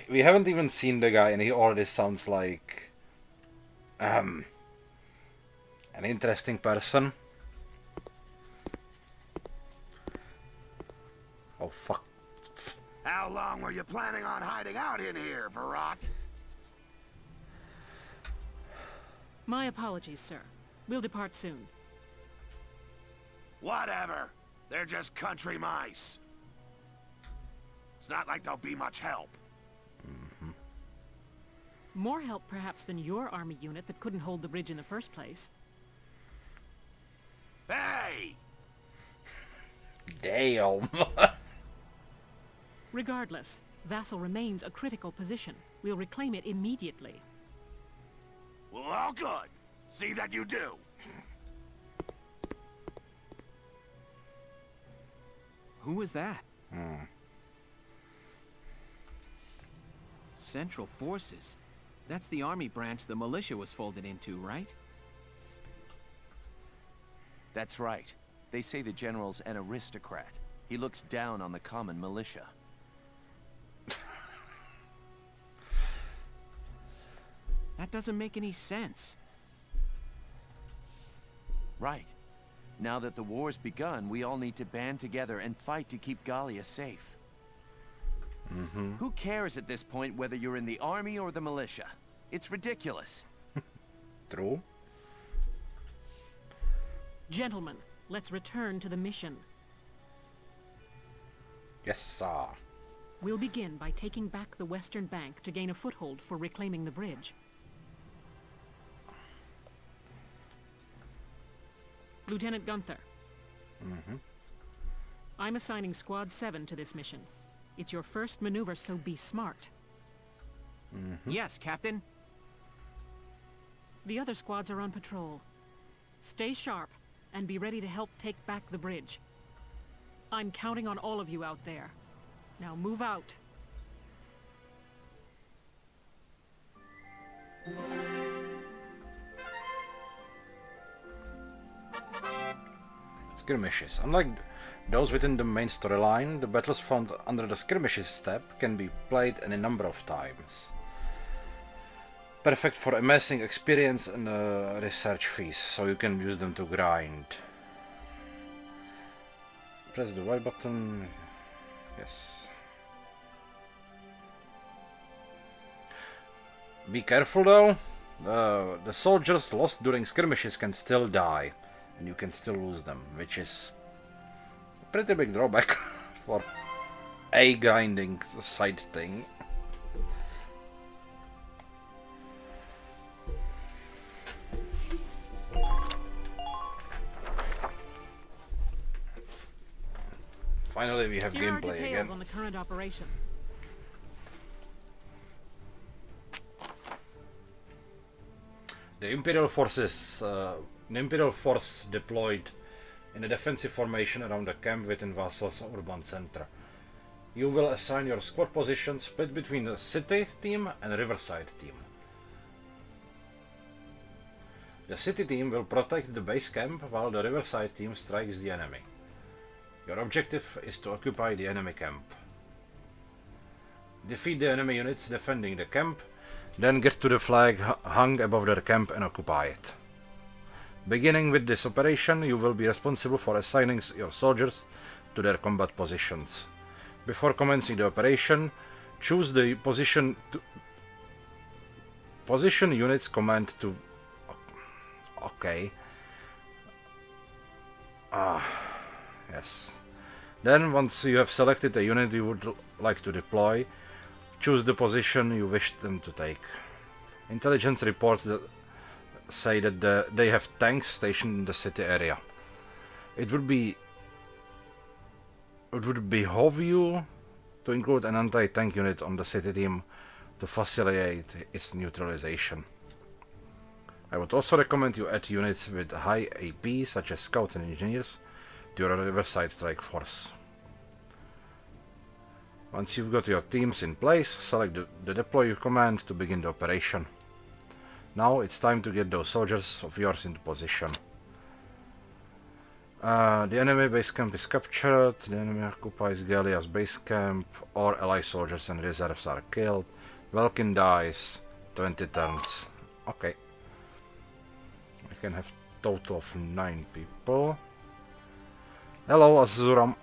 We haven't even seen the guy, and he already sounds like an interesting person. Oh fuck. How long were you planning on hiding out in here, Verrot? My apologies, sir. We'll depart soon. Whatever. They're just country mice. It's not like they'll be much help. More help, perhaps, than your army unit that couldn't hold the bridge in the first place. Hey! Damn. Regardless, Vassal remains a critical position. We'll reclaim it immediately. Well, all good. See that you do. Who was that? Hmm. Central Forces. That's the army branch the militia was folded into, right? That's right. They say the general's an aristocrat. He looks down on the common militia. That doesn't make any sense. Right. Now that the war's begun, we all need to band together and fight to keep Galia safe. Mm-hmm. Who cares at this point whether you're in the army or the militia? It's ridiculous. True. Gentlemen, let's return to the mission. Yes, sir. We'll begin by taking back the western bank to gain a foothold for reclaiming the bridge. Lieutenant Gunther. Mm-hmm. I'm assigning Squad 7 to this mission. It's your first maneuver, so be smart. Mm-hmm. Yes, Captain. The other squads are on patrol. Stay sharp and be ready to help take back the bridge. I'm counting on all of you out there. Now move out. Skirmishes. Unlike those within the main storyline, the battles found under the skirmishes tab can be played any number of times. Perfect for amassing experience and research fees, so you can use them to grind. Press the Y button. Yes. Be careful though. The soldiers lost during skirmishes can still die, and you can still lose them, which is a pretty big drawback for a grinding side thing. Finally, we have Here are gameplay details again. on the current operation. The Imperial force deployed in a defensive formation around the camp within Vassal's urban center. You will assign your squad position split between the city team and riverside team. The city team will protect the base camp while the riverside team strikes the enemy. Your objective is to occupy the enemy camp. Defeat the enemy units defending the camp, then get to the flag hung above their camp and occupy it. Beginning with this operation, you will be responsible for assigning your soldiers to their combat positions. Before commencing the operation, choose the position units command to... Okay. Yes. Then, once you have selected a unit you would like to deploy, choose the position you wish them to take. Intelligence reports that say that they have tanks stationed in the city area. It would behoove you to include an anti-tank unit on the city team to facilitate its neutralization. I would also recommend you add units with high AP, such as scouts and engineers, to your Riverside Strike Force. Once you've got your teams in place, select the deploy command to begin the operation. Now it's time to get those soldiers of yours into position. The enemy base camp is captured, the enemy occupies Galia's base camp, or ally soldiers and reserves are killed. Welkin dies, 20 turns. Okay. We can have total of 9 people. Hello, Azuram.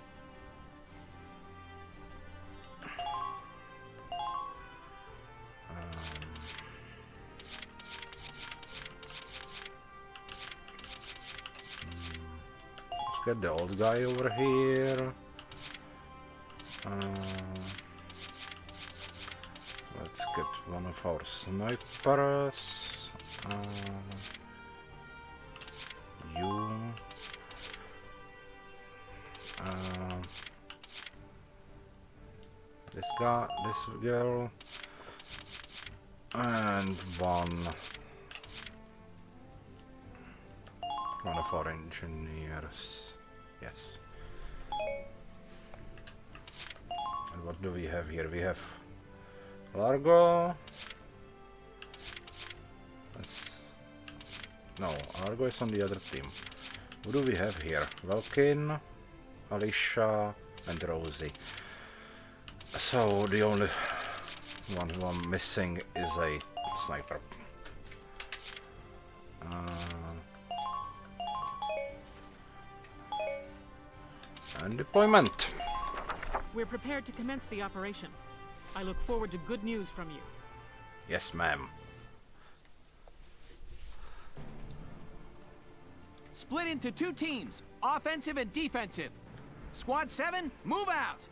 Let's get the old guy over here. Let's get one of our snipers. You. This guy, this girl, and one of our engineers. Yes. And what do we have here? We have Largo. No, Largo is on the other team. Who do we have here? Welkin, Alicia, and Rosie. So the only one who I'm missing is a sniper. And deployment. We're prepared to commence the operation. I look forward to good news from you. Yes, ma'am. Split into 2 teams, offensive and defensive. Squad 7, move out!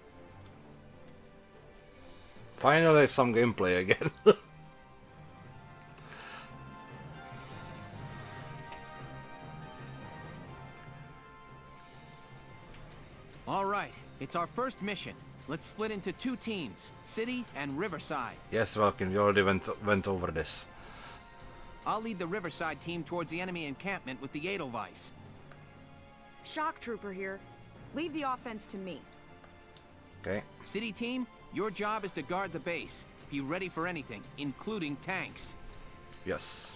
Finally some gameplay again. All right, it's our first mission. Let's split into 2 teams, City and Riverside. Yes, Welkin, we already went over this. I'll lead the Riverside team towards the enemy encampment with the Edelweiss. Shock Trooper here. Leave the offense to me. Okay. City team, your job is to guard the base. Be ready for anything, including tanks. Yes.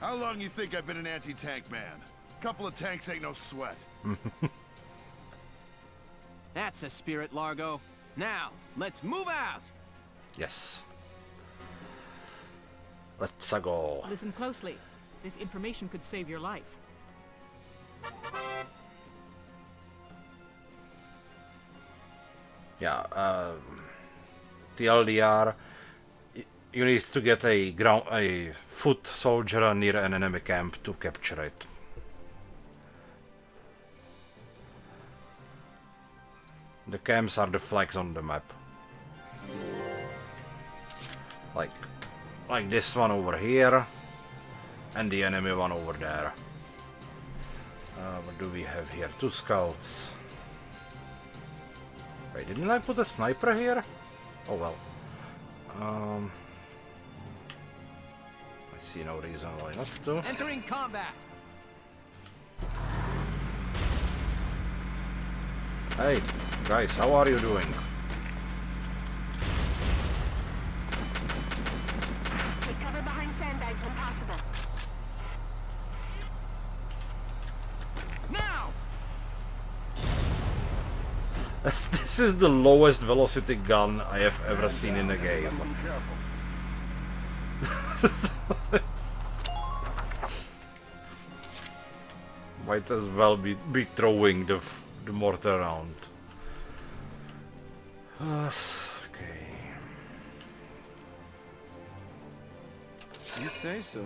How long you think I've been an anti-tank man? Couple of tanks ain't no sweat. That's a spirit, Largo. Now, let's move out! Yes. Let's go. Listen closely. This information could save your life. Yeah, TLDR, you need to get a foot soldier near an enemy camp to capture it. The camps are the flags on the map. Like this one over here, and the enemy one over there. What do we have here? 2 scouts. Wait, didn't I put a sniper here? Oh well. I see no reason why not to. Entering combat. Hey, guys, how are you doing? Take cover behind sandbags when possible. Now! This is the lowest velocity gun I have ever seen in a game. Might as well be throwing the mortar around. Okay. You say so.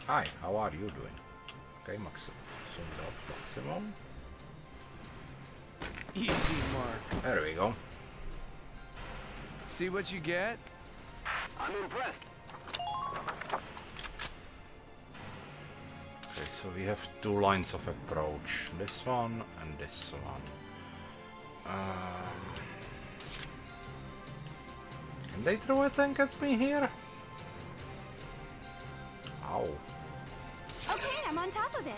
Hi, how are you doing? Okay, maximum. Easy mark. There we go. See what you get? I'm impressed. Okay, so we have two lines of approach. This one and this one. Can they throw a tank at me here? Ow. Okay, I'm on top of it.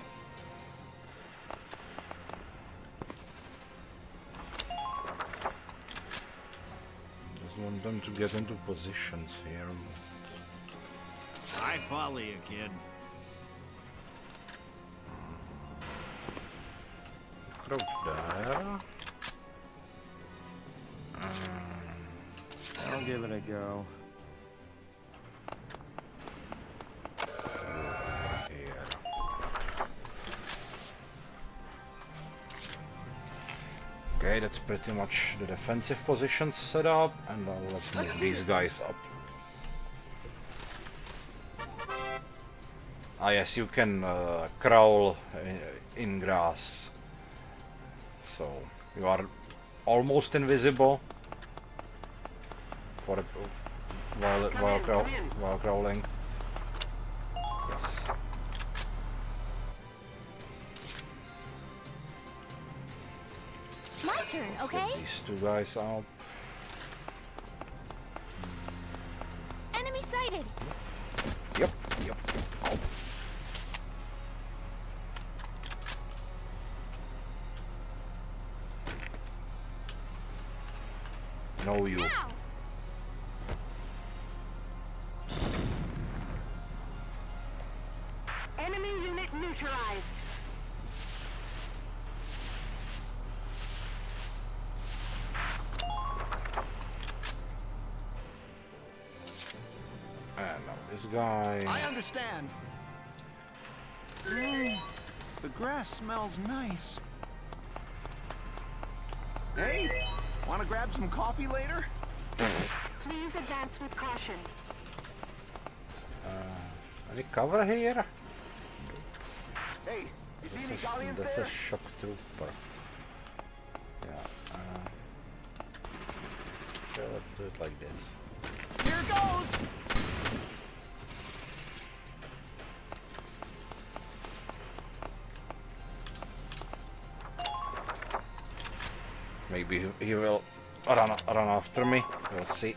Just want them to get into positions here. I follow you, kid. Approach there. I'll give it a go. Here. Okay, that's pretty much the defensive positions set up, and now let's move these guys up. Ah yes, you can crawl in grass, so you are almost invisible for while crawling. Yes. My turn, Let's okay? get these two guys out. Enemy sighted. Yep, yep. Oh. Know you. Now. Enemy unit neutralized. And now this guy. I understand. The grass smells nice. Hey, want to grab some coffee later? Please advance with caution. Any cover here? Hey, you see any Galians That's there? a shock trooper. Yeah. Okay, let's do it like this. Here goes! Maybe he will run after me. We'll see.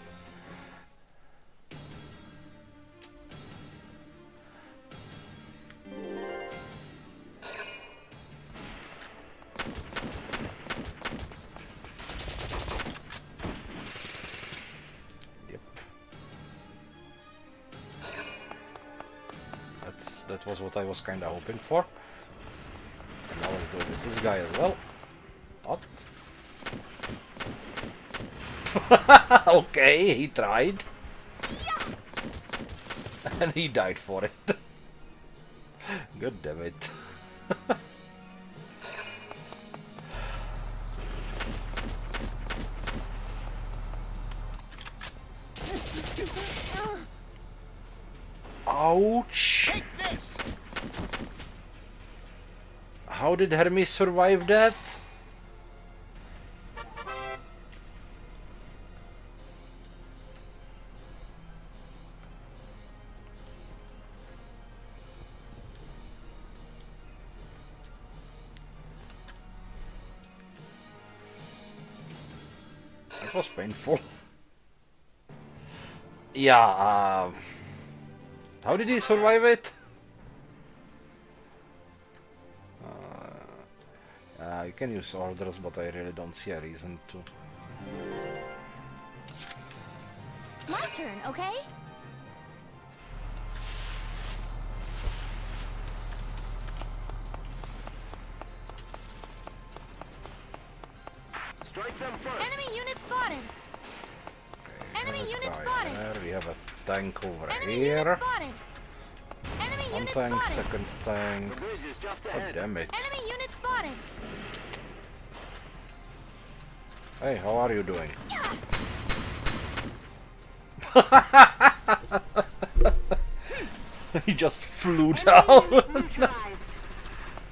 Yep. That was what I was kinda hoping for. And now let's do it with this guy as well. What? Okay, he tried. And he died for it. God damn it. Ouch! Take this! How did Hermes survive that? That was painful. Yeah, how did he survive it? I can use orders, but I really don't see a reason to. My turn, okay? Strike them first. Enemy unit spotted. Enemy unit spotted. There we have a tank over Enemy here. unit spotted. Enemy One unit tank, spotted. second tank. The bridge is just God ahead. damn it. Enemy unit spotted. Hey, how are you doing? He just flew down.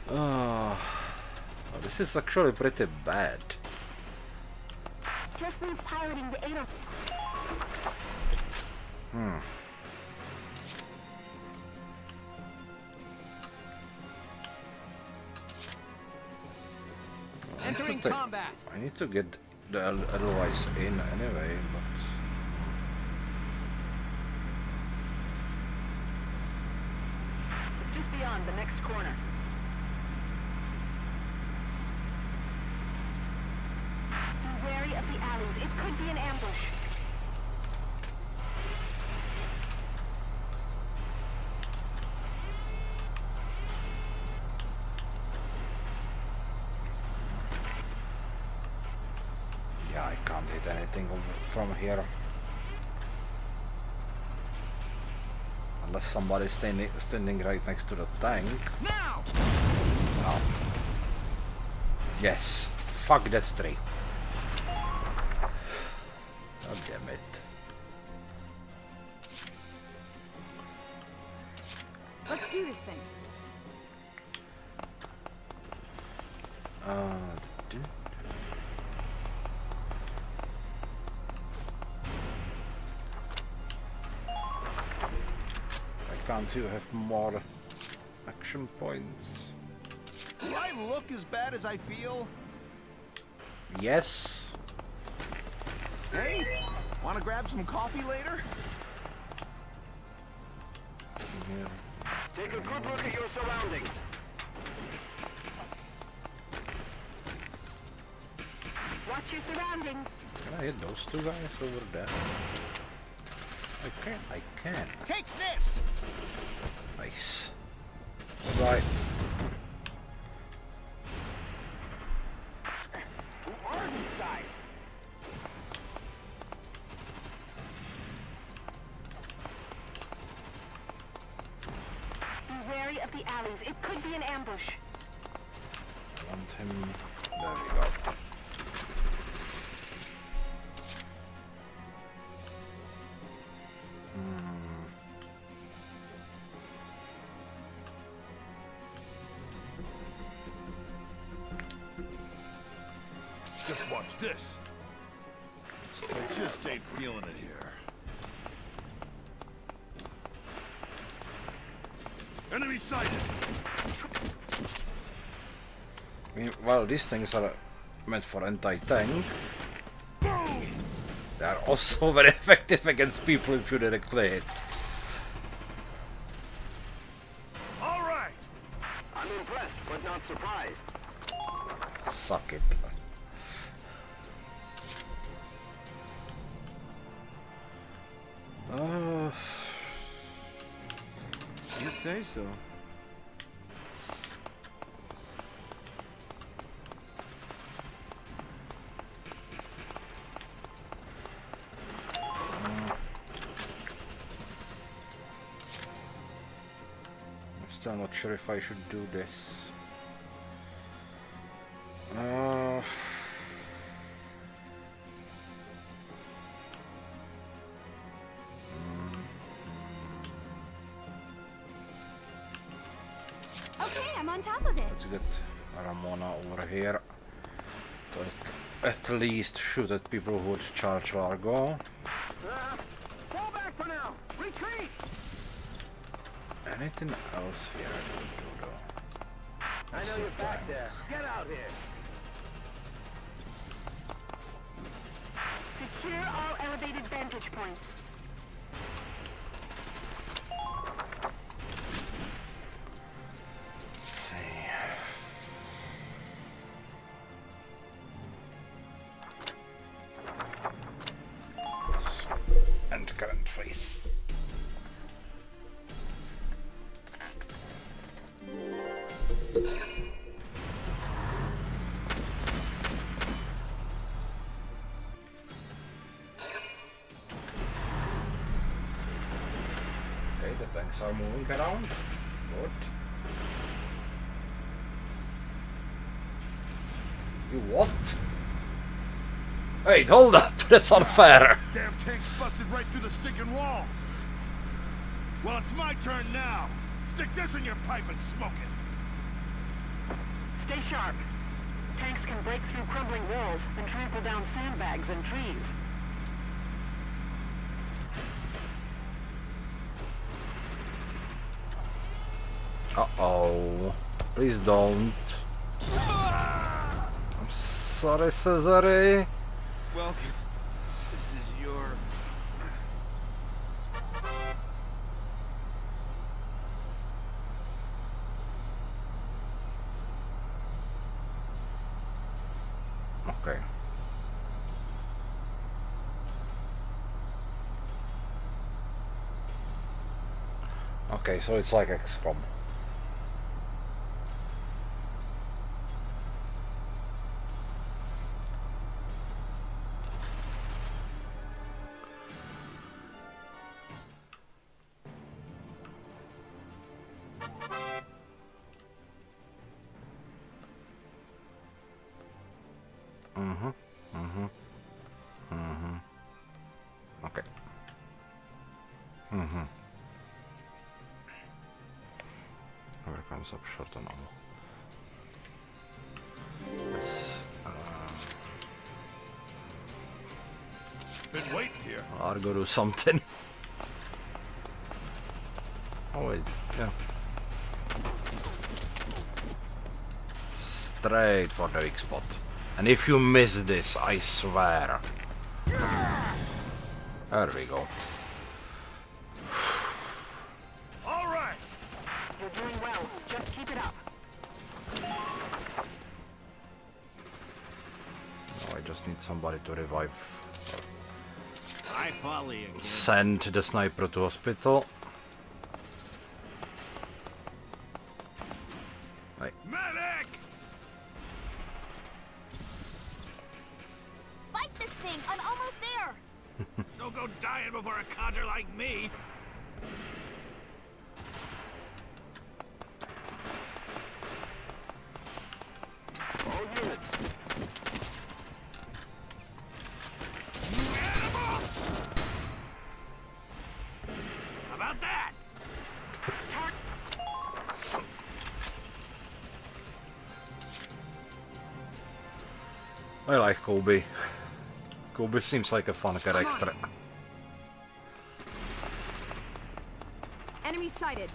Oh, this is actually pretty bad. Just leave piloting the 8 Entering combat. I need to get the Edelweiss in anyway, but just beyond the next corner. Be wary of the alleys. It could be an ambush. yeah, I can't hit anything from here. Unless somebody's standing right next to the tank. Now! Oh. Yes. Fuck that tree. God damn it. Let's do this thing. d- Can't you have more action points? Do I look as bad as I feel? Yes. Hey, want to grab some coffee later? Take a good look at your surroundings. Watch your surroundings. Can I hit those two guys over there? I can. Take this! Nice. Bye. Who are these guys? Be wary of the alleys. It could be an ambush. I want him. There we go. Just watch this. I just ain't feeling it here. Enemy sighted. I mean, well, these things are meant for anti-tank. They are also very effective against people if you directly hit. All right. I'm impressed, but not surprised. Suck it. You say so. I'm still not sure if I should do this. Okay, I'm on top of it. Let's get Ramona over here. To at least shoot at people who would charge Largo. Fall back for now. Retreat. Anything else here I could do though? I know you're back there. Get out here. Secure all elevated vantage points. And current face. Okay, the tanks are moving around. Good. You what? Wait, hold up! That's unfair! Damn tank's busted right through the stinking wall! Well, it's my turn now! Stick this in your pipe and smoke it! Stay sharp. Tanks can break through crumbling walls and trample down sandbags and trees. Uh-oh. Please don't. I'm sorry, Cesare. Welcome. This is your... Okay. Okay, so it's like XCOM. Okay. Where comes up short on ammo? Yes. Been waiting here. I'll go do something. Oh wait, yeah. Straight for the weak spot. And if you miss this, I swear. There we go. All right. You're doing well. Just keep it up. Oh, I just need somebody to revive. I follow you. Send the sniper to hospital. Right. Medic! Fight this thing! I'm almost there! Don't go dying before a codger like me. All units. How about that? I like Kobe. Kobe seems like a fun character. Enemy sighted.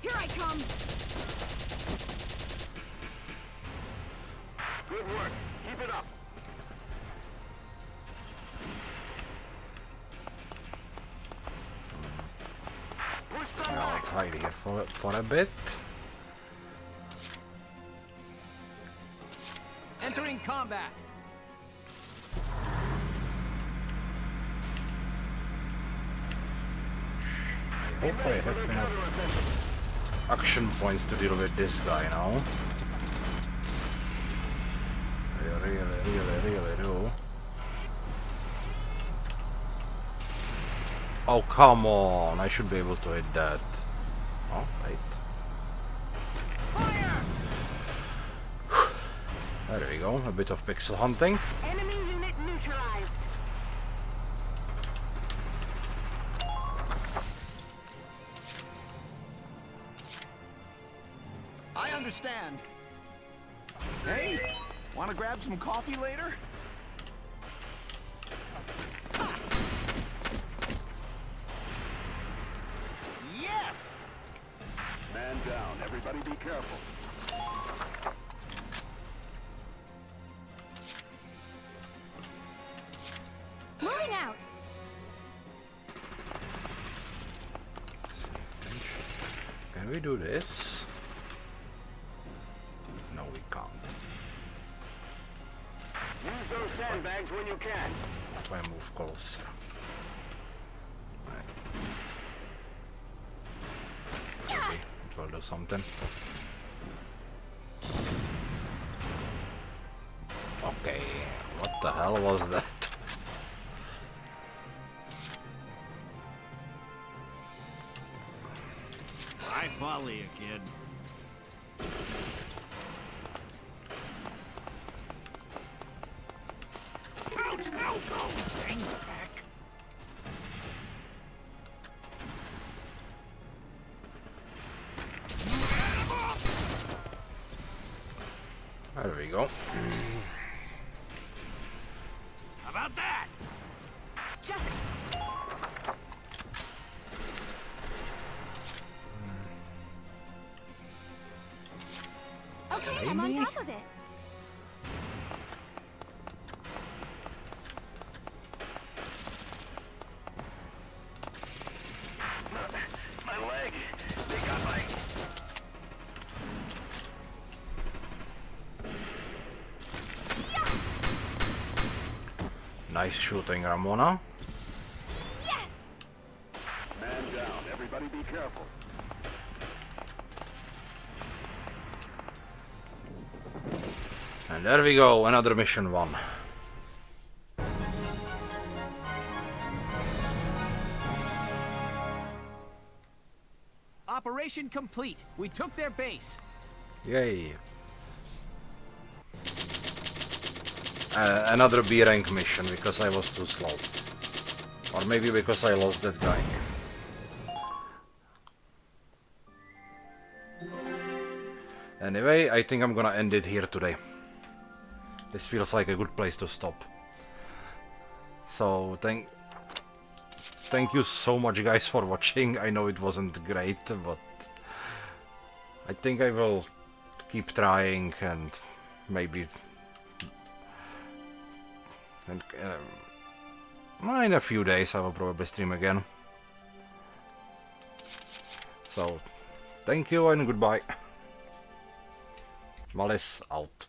Here I come. Good work. Keep it up. Well, let's hide here for a bit. Entering combat. I hope I have enough action points to deal with this guy now. I really do. Oh, come on! I should be able to hit that. Oh, wait. There we go, a bit of pixel hunting. Enemy unit neutralized. I understand. Hey, want to grab some coffee later? Yes! Man down. Everybody be careful. moving out. Can we do this? No, we can't. Use those sandbags when you can. If I move closer. Maybe it will do something. Okay, what the hell was that? I follow you, kid. Go! Hang back. There we go. How about that? Okay, I'm on top of it. My leg. They got my... Nice shooting, Ramona. Yes! Man down. Everybody be careful. And there we go, another mission won. Operation complete. We took their base. Yay. Another B rank mission because I was too slow. Or maybe because I lost that guy. Anyway, I think I'm gonna end it here today. This feels like a good place to stop. So thank you so much guys for watching. I know it wasn't great, but I think I will keep trying and maybe in a few days I will probably stream again. So thank you and goodbye. Malice out.